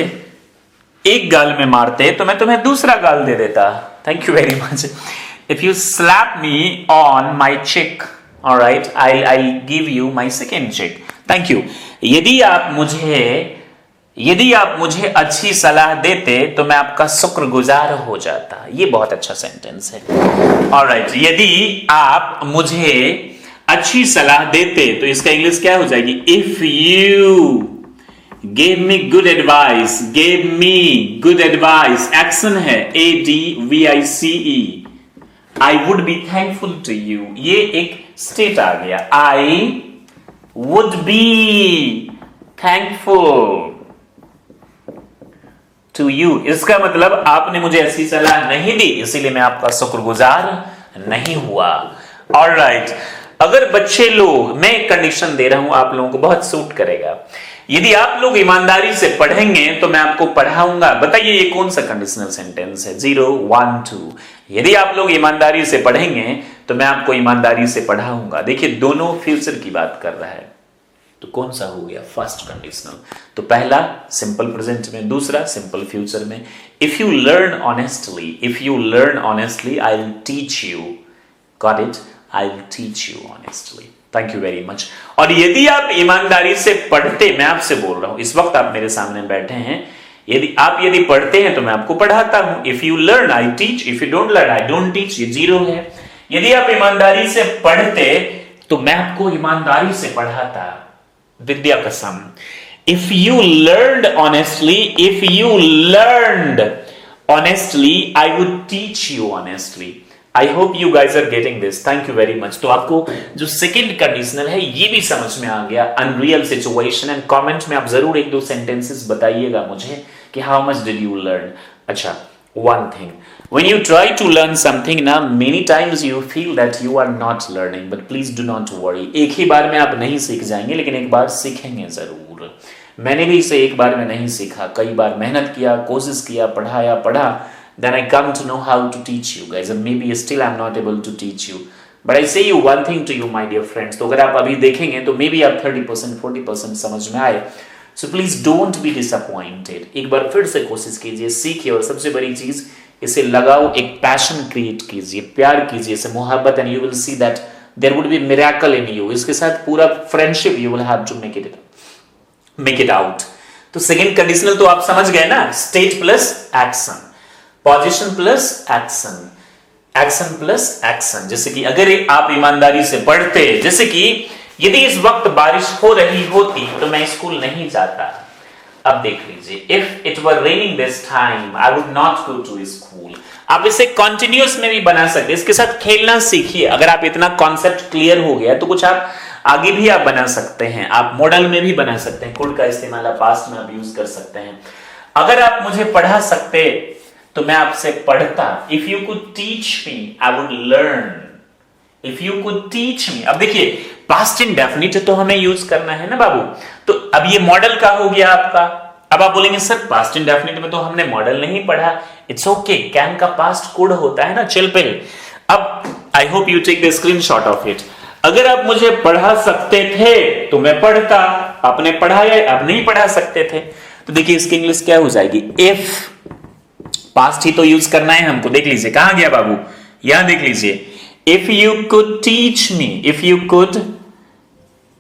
एक गाल में मारते, तो मैं तुम्हें दूसरा गाल दे देता। Thank you very much. If you slap me on my cheek, all right, I'll give you my second cheek. Thank you. यदि आप मुझे अच्छी सलाह देते तो मैं आपका शुक्रगुजार हो जाता। ये बहुत अच्छा सेंटेंस है। All right, यदि आप मुझे अच्छी सलाह देते तो इसका इंग्लिश क्या हो जाएगी, if you gave me good advice, action है ADVICE, I would be thankful to you, ये एक स्टेट आ गया, I would be thankful to you। इसका मतलब आपने मुझे ऐसी सलाह नहीं दी, इसीलिए मैं आपका शुक्रगुजार नहीं हुआ। ऑलराइट, अगर बच्चे लोग, मैं एक कंडीशन दे रहा हूं, आप लोगों को बहुत सूट करेगा। यदि आप लोग ईमानदारी से पढ़ेंगे तो मैं आपको पढ़ाऊंगा। बताइए ये कौन सा कंडीशनल सेंटेंस है, 0 1 2। यदि आप लोग ईमानदारी से पढ़ेंगे तो मैं आपको ईमानदारी से पढ़ाऊंगा। देखिए दोनों फ्यूचर की बात कर रहा है, तो कौन सा हो गया, फर्स्ट कंडीशनल। तो पहला सिंपल प्रेजेंट में, दूसरा सिंपल फ्यूचर में। If you learn honestly I will teach you, got it, I will teach you honestly. Thank you very much. और यदि आप ईमानदारी से पढ़ते, मैं आपसे बोल रहा हूं, इस वक्त आप मेरे सामने बैठे हैं, यदि पढ़ते हैं तो मैं आपको पढ़ाता हूं। If you learn I teach, if you don't learn I don't teach, ये 0 है। यदि आप ईमानदारी से पढ़ते तो मैं आपको ईमानदारी से पढ़ाता, विद्या कसम। If you learned honestly I would teach you honestly. I hope you guys are getting this, thank you very much. तो आपको जो सेकेंड कंडीशनल है ये भी समझ में आ गया, अनरियल सिचुएशन। एंड कमेंट में आप जरूर 1-2 सेंटेंसेस बताइएगा मुझे कि how much did you learn. अच्छा, one thing, when you try to learn something now, many times you feel that you are not learning, but please do not worry। एक ही बार में आप नहीं सीख जाएंगे, लेकिन एक बार सीखेंगे जरूर। मैंने भी इसे एक बार में नहीं सीखा, कई बार मेहनत किया, कोशिश किया, पढ़ा, then I come to know how to teach you guys, and maybe still I'm not able to teach you, but I say you one thing to you my dear friends। तो अगर आप अभी देखेंगे तो maybe आप 30% 40% समझ में आए। So please don't be disappointed। एक बार फिर से कोशिश कीजिए, सीखिए, और सबसे बड़ी चीज इसे लगाओ, एक पैशन क्रिएट कीजिए, प्यार कीजिए, इसे मोहब्बत, and you will see that there would be miracle in you. इसके साथ पूरा friendship you will have to make it out. तो सेकंड कंडीशनल तो आप समझ गए ना, state plus action, position plus action, action plus action. जैसे कि अगर आप ईमानदारी से पढ़ते, जैसे कि यदि इस वक्त बारिश हो रही होती तो मैं स्कूल नहीं जाता। अब देख लीजिए, if it were raining this time I would not go to school. आप इसे कॉन्टिन्यूअस में भी बना सकते, इसके साथ खेलना सीखिए। अगर आप इतना कॉन्सेप्ट क्लियर हो गया तो कुछ आप आगे भी आप बना सकते हैं, आप मॉडल में भी बना सकते हैं, कुड का इस्तेमाल आप पास्ट में आप यूज कर सकते हैं। अगर आप मुझे पढ़ा सकते तो मैं आपसे पढ़ता। If you could teach me I would learn, if you could teach me. अब देखिए पास्ट इंडेफिनिट तो हमें यूज करना है ना बाबू, तो अब ये मॉडल का हो गया आपका। अब आप बोलेंगे सर पास्ट इंडेफिनिट में तो हमने मॉडल नहीं पढ़ा। इट्स ओके, कैन का पास्ट कुड होता है ना, चिल पिल। अब I hope you take the screenshot of it. अगर आप मुझे पढ़ा सकते थे तो मैं पढ़ता, आपने पढ़ाया, आप नहीं पढ़ा सकते थे। तो देखिए इसकी इंग्लिश क्या हो जाएगी, इफ, पास्ट ही तो यूज करना है हमको। देख लीजिए कहां गया बाबू, यहां देख लीजिए, if you could teach me, if you could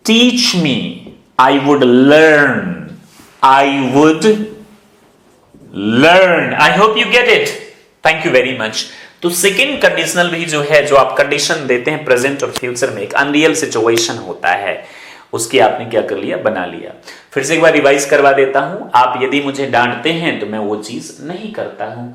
teach me I would learn, I would learn. I hope you get it, thank you very much. तो सेकेंड कंडीशनल भी जो है, जो आप कंडीशन देते हैं प्रेजेंट और फ्यूचर में, एक अनरियल सिचुएशन होता है, उसकी आपने क्या कर लिया, बना लिया। फिर से एक बार रिवाइज करवा देता हूं। आप यदि मुझे डांटते हैं तो मैं वो चीज नहीं करता हूं।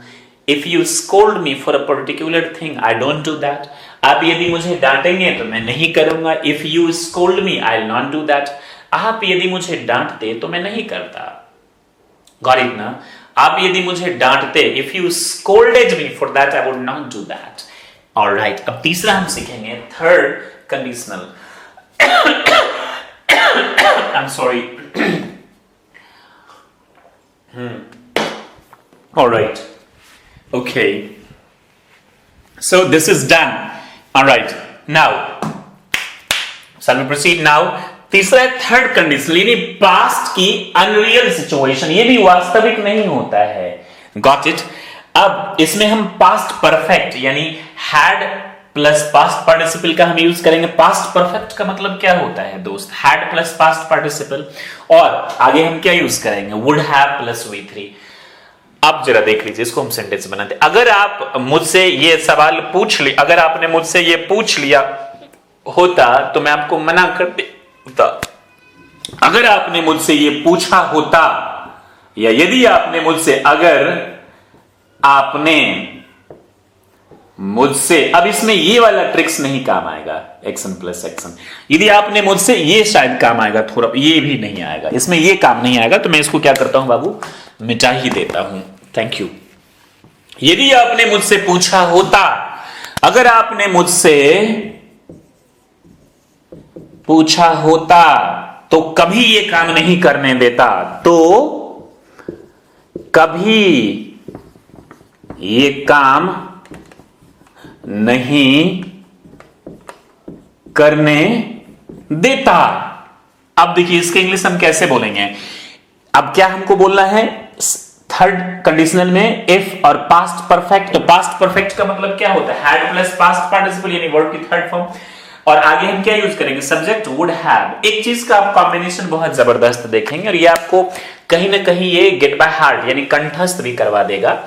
If you scold me for a particular thing I don't do that. आप यदि मुझे डांटेंगे तो मैं नहीं करूंगा। If you scold me I will not do that. आप यदि मुझे डांटते तो मैं नहीं करता। गॉट इट ना? आप यदि मुझे डांटते, if you scolded me for that I would not do that. Alright, अब तीसरा हम सीखेंगे third conditional. I am sorry. Alright. Okay. So this is done. Alright. Now, shall we proceed now? तीसरा थर्ड कंडीशन, यानी past की unreal situation, ये भी वास्तविक नहीं होता है। Got it? अब इसमें हम पास्ट परफेक्ट यानी हैड प्लस पास्ट पार्टिसिपल का हम यूज करेंगे। पास्ट परफेक्ट का मतलब क्या होता है दोस्त? Had plus past participle. और आगे हम क्या यूज करेंगे? Would have plus V3। अब जरा देख लीजिए, इसको हम सेंटेंस बनाते हैं। अगर आप मुझसे ये सवाल पूछ ली, अगर आपने मुझसे ये पूछ लिया होता तो मैं आपको मना कर देता। अगर आपने मुझसे ये पूछा होता, या यदि आपने मुझसे, अगर आपने मुझसे, अब इसमें ये वाला ट्रिक्स नहीं काम आएगा, एक्शन प्लस एक्शन। यदि आपने मुझसे, ये शायद काम आएगा थोड़ा, ये भी नहीं आएगा, इसमें ये काम नहीं आएगा, तो मैं इसको क्या करता हूं बाबू, मिटा ही देता हूं। Thank you. यदि आपने मुझसे पूछा होता, अगर आपने मुझसे पूछा होता तो कभी ये काम नहीं करने देता, तो कभी ये काम नहीं करने देता। अब देखिए इसके इंग्लिश हम कैसे बोलेंगे। अब क्या हमको बोलना है थर्ड कंडीशनल में? इफ और पास्ट परफेक्ट। तो पास्ट परफेक्ट का मतलब क्या होता है? हैड प्लस पास्ट पार्टिसिपल यानी वर्ब की थर्ड फॉर्म। और आगे हम क्या यूज करेंगे? Subject would have. एक चीज का आप कॉम्बिनेशन बहुत जबरदस्त देखेंगे और ये आपको कहीं ना कहीं ये गेट बाय हार्ट यानी कंठस्थ भी करवा देगा।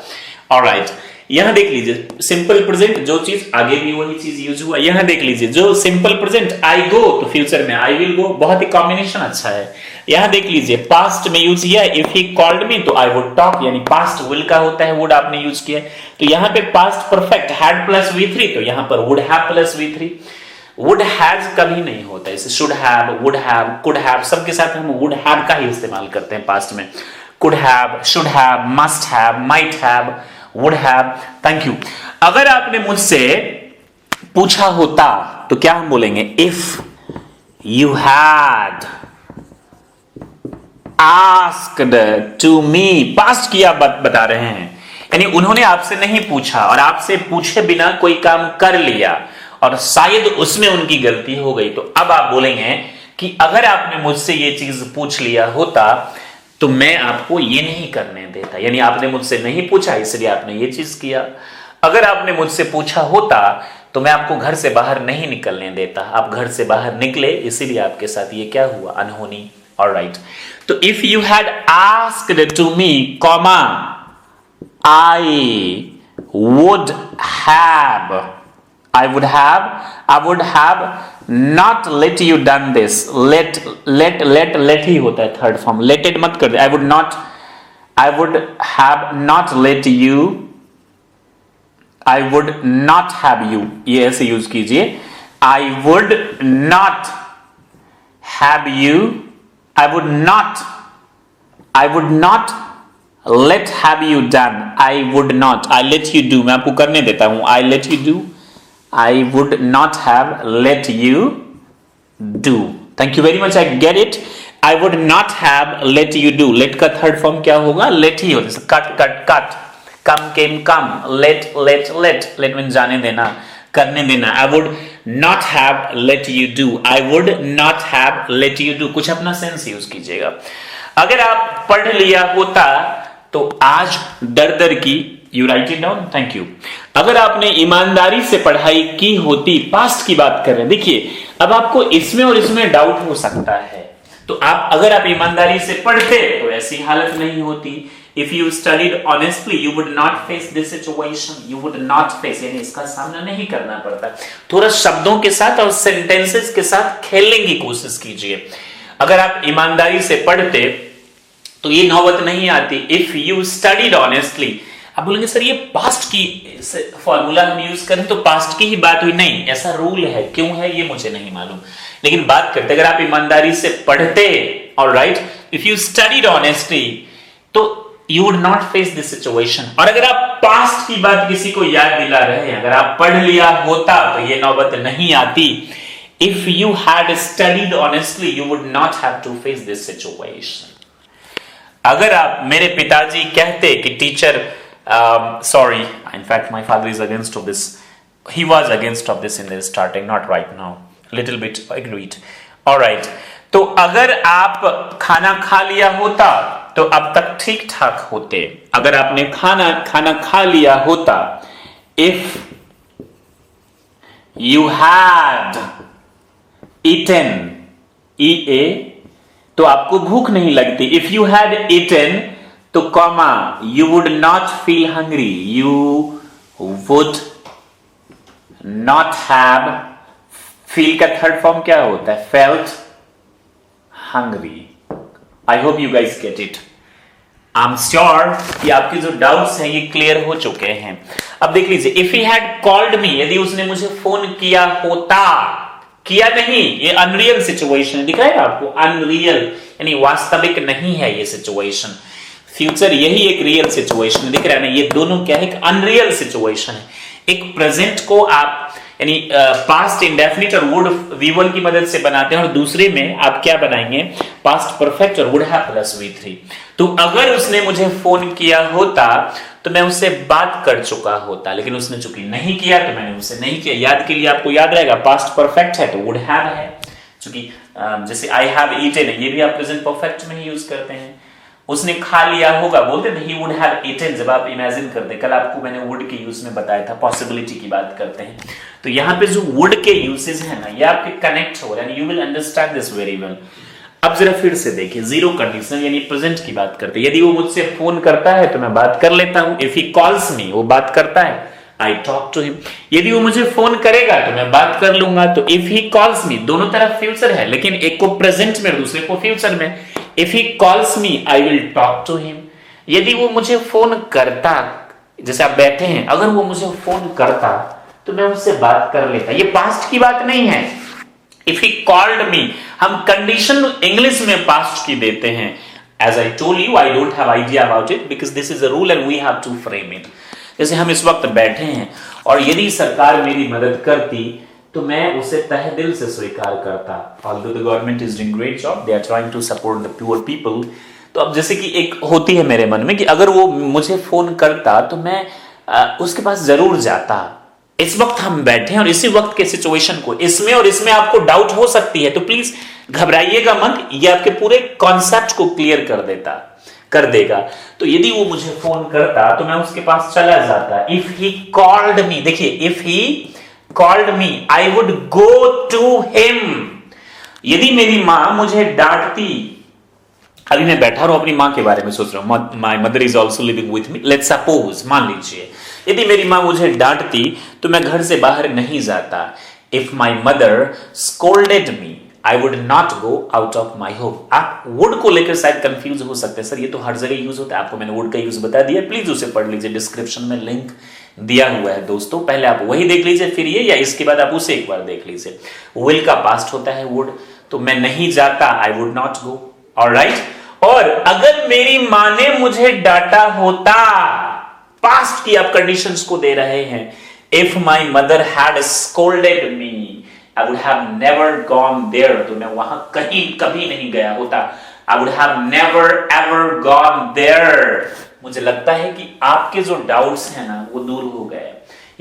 ऑलराइट, यहां देख लीजिए सिंपल प्रेजेंट, जो चीज आगे भी वही चीज यूज हुआ। यहां देख लीजिए जो सिंपल प्रेजेंट आई गो, तो फ्यूचर में आई विल गो, बहुत ही कॉम्बिनेशन अच्छा है। यहां देख लीजिए पास्ट में यूज किया, इफ ही कॉल्ड मी तो आई वुड टॉक, यानी पास्ट विल का होता है, वुड आपने यूज किया। तो यहां पे past perfect had plus V3, तो यहां पर would have plus V3। Would has कभी नहीं होता, इसे should have, would have, could have, सबके साथ हम वुड हैव का ही इस्तेमाल करते हैं पास्ट में। Could have, should have, must have, might have, would have. Thank you. अगर आपने मुझसे पूछा होता तो क्या हम बोलेंगे? If you had asked to me. Past की आप बता रहे हैं, यानी उन्होंने आपसे नहीं पूछा और आपसे पूछे बिना कोई काम कर लिया और शायद उसमें उनकी गलती हो गई। तो अब आप बोलेंगे कि अगर आपने मुझसे ये चीज पूछ लिया होता तो मैं आपको ये नहीं करने देता, यानी आपने मुझसे नहीं पूछा इसलिए आपने ये चीज किया। अगर आपने मुझसे पूछा होता तो मैं आपको घर से बाहर नहीं निकलने देता, आप घर से बाहर निकले इसीलिए आपके साथ ये क्या हुआ, अनहोनी। ऑलराइट, तो if you had asked to me comma I would have, I would have not let you done this. Let ही होता है थर्ड फॉर्म, लेटेड मत कर दे। I would have not let you, I would not have you, ये ऐसे use कीजिए। I would not have you, I would not let have you done, I would not, I let you do, मैं आपको करने देता हूं, I let you do, I would not have let you do. Thank you very much. I get it. I would not have let you do. Let का third form क्या होगा? Let ही होता है। cut. Come came come. Let means जाने देना, करने देना। I would not have let you do. I would not have let you do. कुछ अपना सेंस यूज कीजिएगा। अगर आप पढ़ लिया होता तो आज दर की, you right it down, thank you. अगर आपने ईमानदारी से पढ़ाई की होती, पास्ट की बात कर रहे हैं। देखिए अब आपको इसमें और इसमें डाउट हो सकता है, तो आप अगर आप ईमानदारी से पढ़ते तो ऐसी हालत नहीं होती। If you studied honestly you would not face this situation, you would not face, यानी इसका सामना नहीं करना पड़ता। थोड़ा शब्दों के साथ और सेंटेंसेस के साथ खेलने की कोशिश कीजिए। अगर आप ईमानदारी से पढ़ते तो ये नौबत नहीं आती। इफ यू स्टडीड ऑनेस्टली, आप बोलेंगे सर ये पास्ट की फॉर्मूला हम यूज करें तो पास्ट की ही बात हुई, नहीं, ऐसा रूल है, क्यों है ये मुझे नहीं मालूम, लेकिन बात करते अगर आप ईमानदारी से पढ़ते, alright, if you studied honestly, तो you would not face this situation. और अगर आप पास्ट की बात किसी को याद दिला रहे हैं, अगर आप पढ़ लिया होता तो ये नौबत नहीं आती। If you had studied honestly you would not have to face this situation. अगर आप, मेरे पिताजी कहते कि teacher, sorry, in fact my father is against of this, he was against of this in the starting, not right now, little bit agreed, all right, तो अगर आप खाना खा लिया होता तो अब तक ठीक ठाक होते। अगर आपने खाना खा लिया होता, if you had eaten, EA, तो आपको भूख नहीं लगती। इफ यू हैड ईटन तो comma, you would not feel hungry, you would not have, feel का थर्ड फॉर्म क्या होता है, felt hungry. I hope you guys get it. I am sure कि आपके जो डाउट्स हैं ये क्लियर हो चुके हैं। अब देख लीजिए, इफ ही हैड कॉल्ड मी, यदि उसने मुझे फोन किया होता, किया नहीं, ये अनरियल सिचुएशन है, दिख रहा है आपको, अनरियल यानी वास्तविक नहीं है ये सिचुएशन। फ्यूचर यही एक रियल सिचुएशन है, दिख रहा है ना, ये दोनों क्या है, एक अनरियल सिचुएशन है। एक प्रेजेंट को आप यानी पास्ट इंडेफिनिट और वुड V1 की मदद से बनाते हैं, और दूसरे में आप क्या बनाएंगे, पास्ट परफेक्ट और वुड हैव प्लस V3। तो अगर उसने मुझे फोन किया होता तो मैं उससे बात कर चुका होता, लेकिन उसने चूंकि नहीं किया तो मैंने उससे नहीं किया। याद के लिए आपको याद रहेगा, पास्ट परफेक्ट है तो वुड हैव है, क्योंकि जैसे आई हैव ईटन है, ये भी आप प्रेजेंट परफेक्ट में ही यूज करते हैं। उसने खा लिया होगा, बोलते थे ही वुड हैव ईटन, जब आप इमेजिन करते, कल आपको मैंने वुड के यूज में बताया था, पॉसिबिलिटी की बात करते हैं। तो यहाँ पे जो वुड के यूसेज है ना, ये आपके कनेक्ट हो रहे हैं, you will understand this very well. अब जरा फिर से देखिए, जीरो कंडीशनल यानी प्रेजेंट की बात करते हैं। यदि वो मुझसे फोन करता है तो मैं बात कर लेता हूं, इफ ही कॉल्स मी, वो बात करता है, आई टॉक टू हिम। यदि वो मुझे फोन करेगा तो मैं बात कर लूंगा, तो इफ ही कॉल्स मी, दोनों तरफ फ्यूचर है, लेकिन एक को प्रेजेंट में और दूसरे को फ्यूचर में। If he calls me I will talk to him. यदि वो मुझे फोन करता, जैसे आप बैठे हैं, अगर वो मुझे फोन करता तो मैं उससे बात कर लेता, ये पास्ट की बात नहीं है। इफ ही कॉल्ड मी, हम कंडीशन इंग्लिश में पास्ट की देते हैं। As I told you, I don't have idea about it because this is a rule and we have to frame it. जैसे हम इस वक्त बैठे हैं और यदि सरकार मेरी मदद करती तो मैं उसे तहे दिल से स्वीकार करता। Although the government is doing great job, they are trying to support the poor people. तो अब जैसे कि एक होती है मेरे मन में कि अगर वो मुझे फोन करता तो मैं उसके पास जरूर जाता। इस वक्त हम बैठे हैं और इसी वक्त के सिचुएशन को, इसमें और इसमें आपको डाउट हो सकती है, तो प्लीज घबराइएगा मत, ये आपके पूरे कॉन्सेप्ट को क्लियर कर देगा। तो यदि वो मुझे फोन करता तो मैं उसके पास चला जाता। इफ ही कॉल्ड मी, देखिए, if he called me I would go to him. यदि मेरी मां मुझे डांटती, अभी मैं बैठा हूं अपनी मां के बारे में सोच रहा हूं, my mother is also living with me, let's suppose, मान लीजिए, यदि मेरी मां मुझे डांटती तो मैं घर से बाहर नहीं जाता। If my mother scolded me I would not go out of my home. आप वुड को लेकर शायद कंफ्यूज हो सकते हैं, सर ये तो हर जगह यूज होता है, आपको मैंने वुड का यूज बता दिया, प्लीज उसे पढ़ लीजिए, डिस्क्रिप्शन में लिंक दिया हुआ है दोस्तों, पहले आप वही देख लीजिए, फिर ये, या इसके बाद आप उसे एक बार देख लीजिए। विल का पास्ट होता है वुड, तो मैं नहीं जाता, आई वुड नॉट गो, ऑलराइट। और अगर मेरी मां ने मुझे डांटा होता, पास्ट की आप कंडीशंस को दे रहे हैं। If my mother had scolded me I would have never gone there, तो मैं वहां कभी नहीं गया होता। I would have never ever gone there. मुझे लगता है कि आपके जो डाउट्स हैं ना वो दूर हो गए।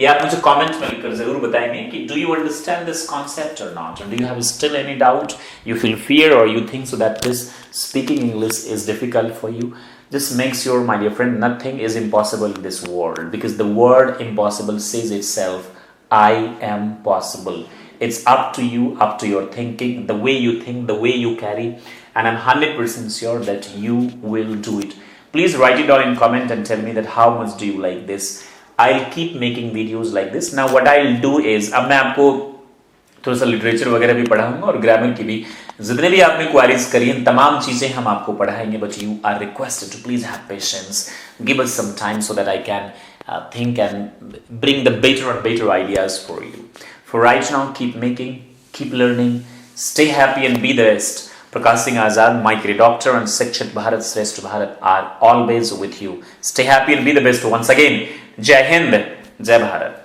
ये आप मुझे कमेंट में लिखकर जरूर बताएंगे कि do you understand this concept और नॉट, do you have still any doubt, you feel fear और you think so that this speaking English is difficult for you. Just make sure, my dear friend, nothing is impossible in this world, because the word impossible says itself, I am possible. It's up to you, up to your thinking, the way you think, the way you carry, and I'm 100% sure that you will do it. Please write it down in comment and tell me that how much do you like this. I'll keep making videos like this. Now what I'll do is, अब मैं आपको थोड़ा सा literature वगैरह भी पढ़ाऊंगा और grammar की भी जितने भी आपने क्वारीज करी हैं तमाम चीजें हम आपको पढ़ाएंगे. But you are requested to please have patience, give us some time so that I can think and bring the better and better ideas for you. For right now, keep making, keep learning, stay happy and be the best. Prakash Singh Azad, my great doctor, and Sikshit Bharat, Shrestha Bharat are always with you. Stay happy and be the best. Once again, Jai Hind, Jai Bharat.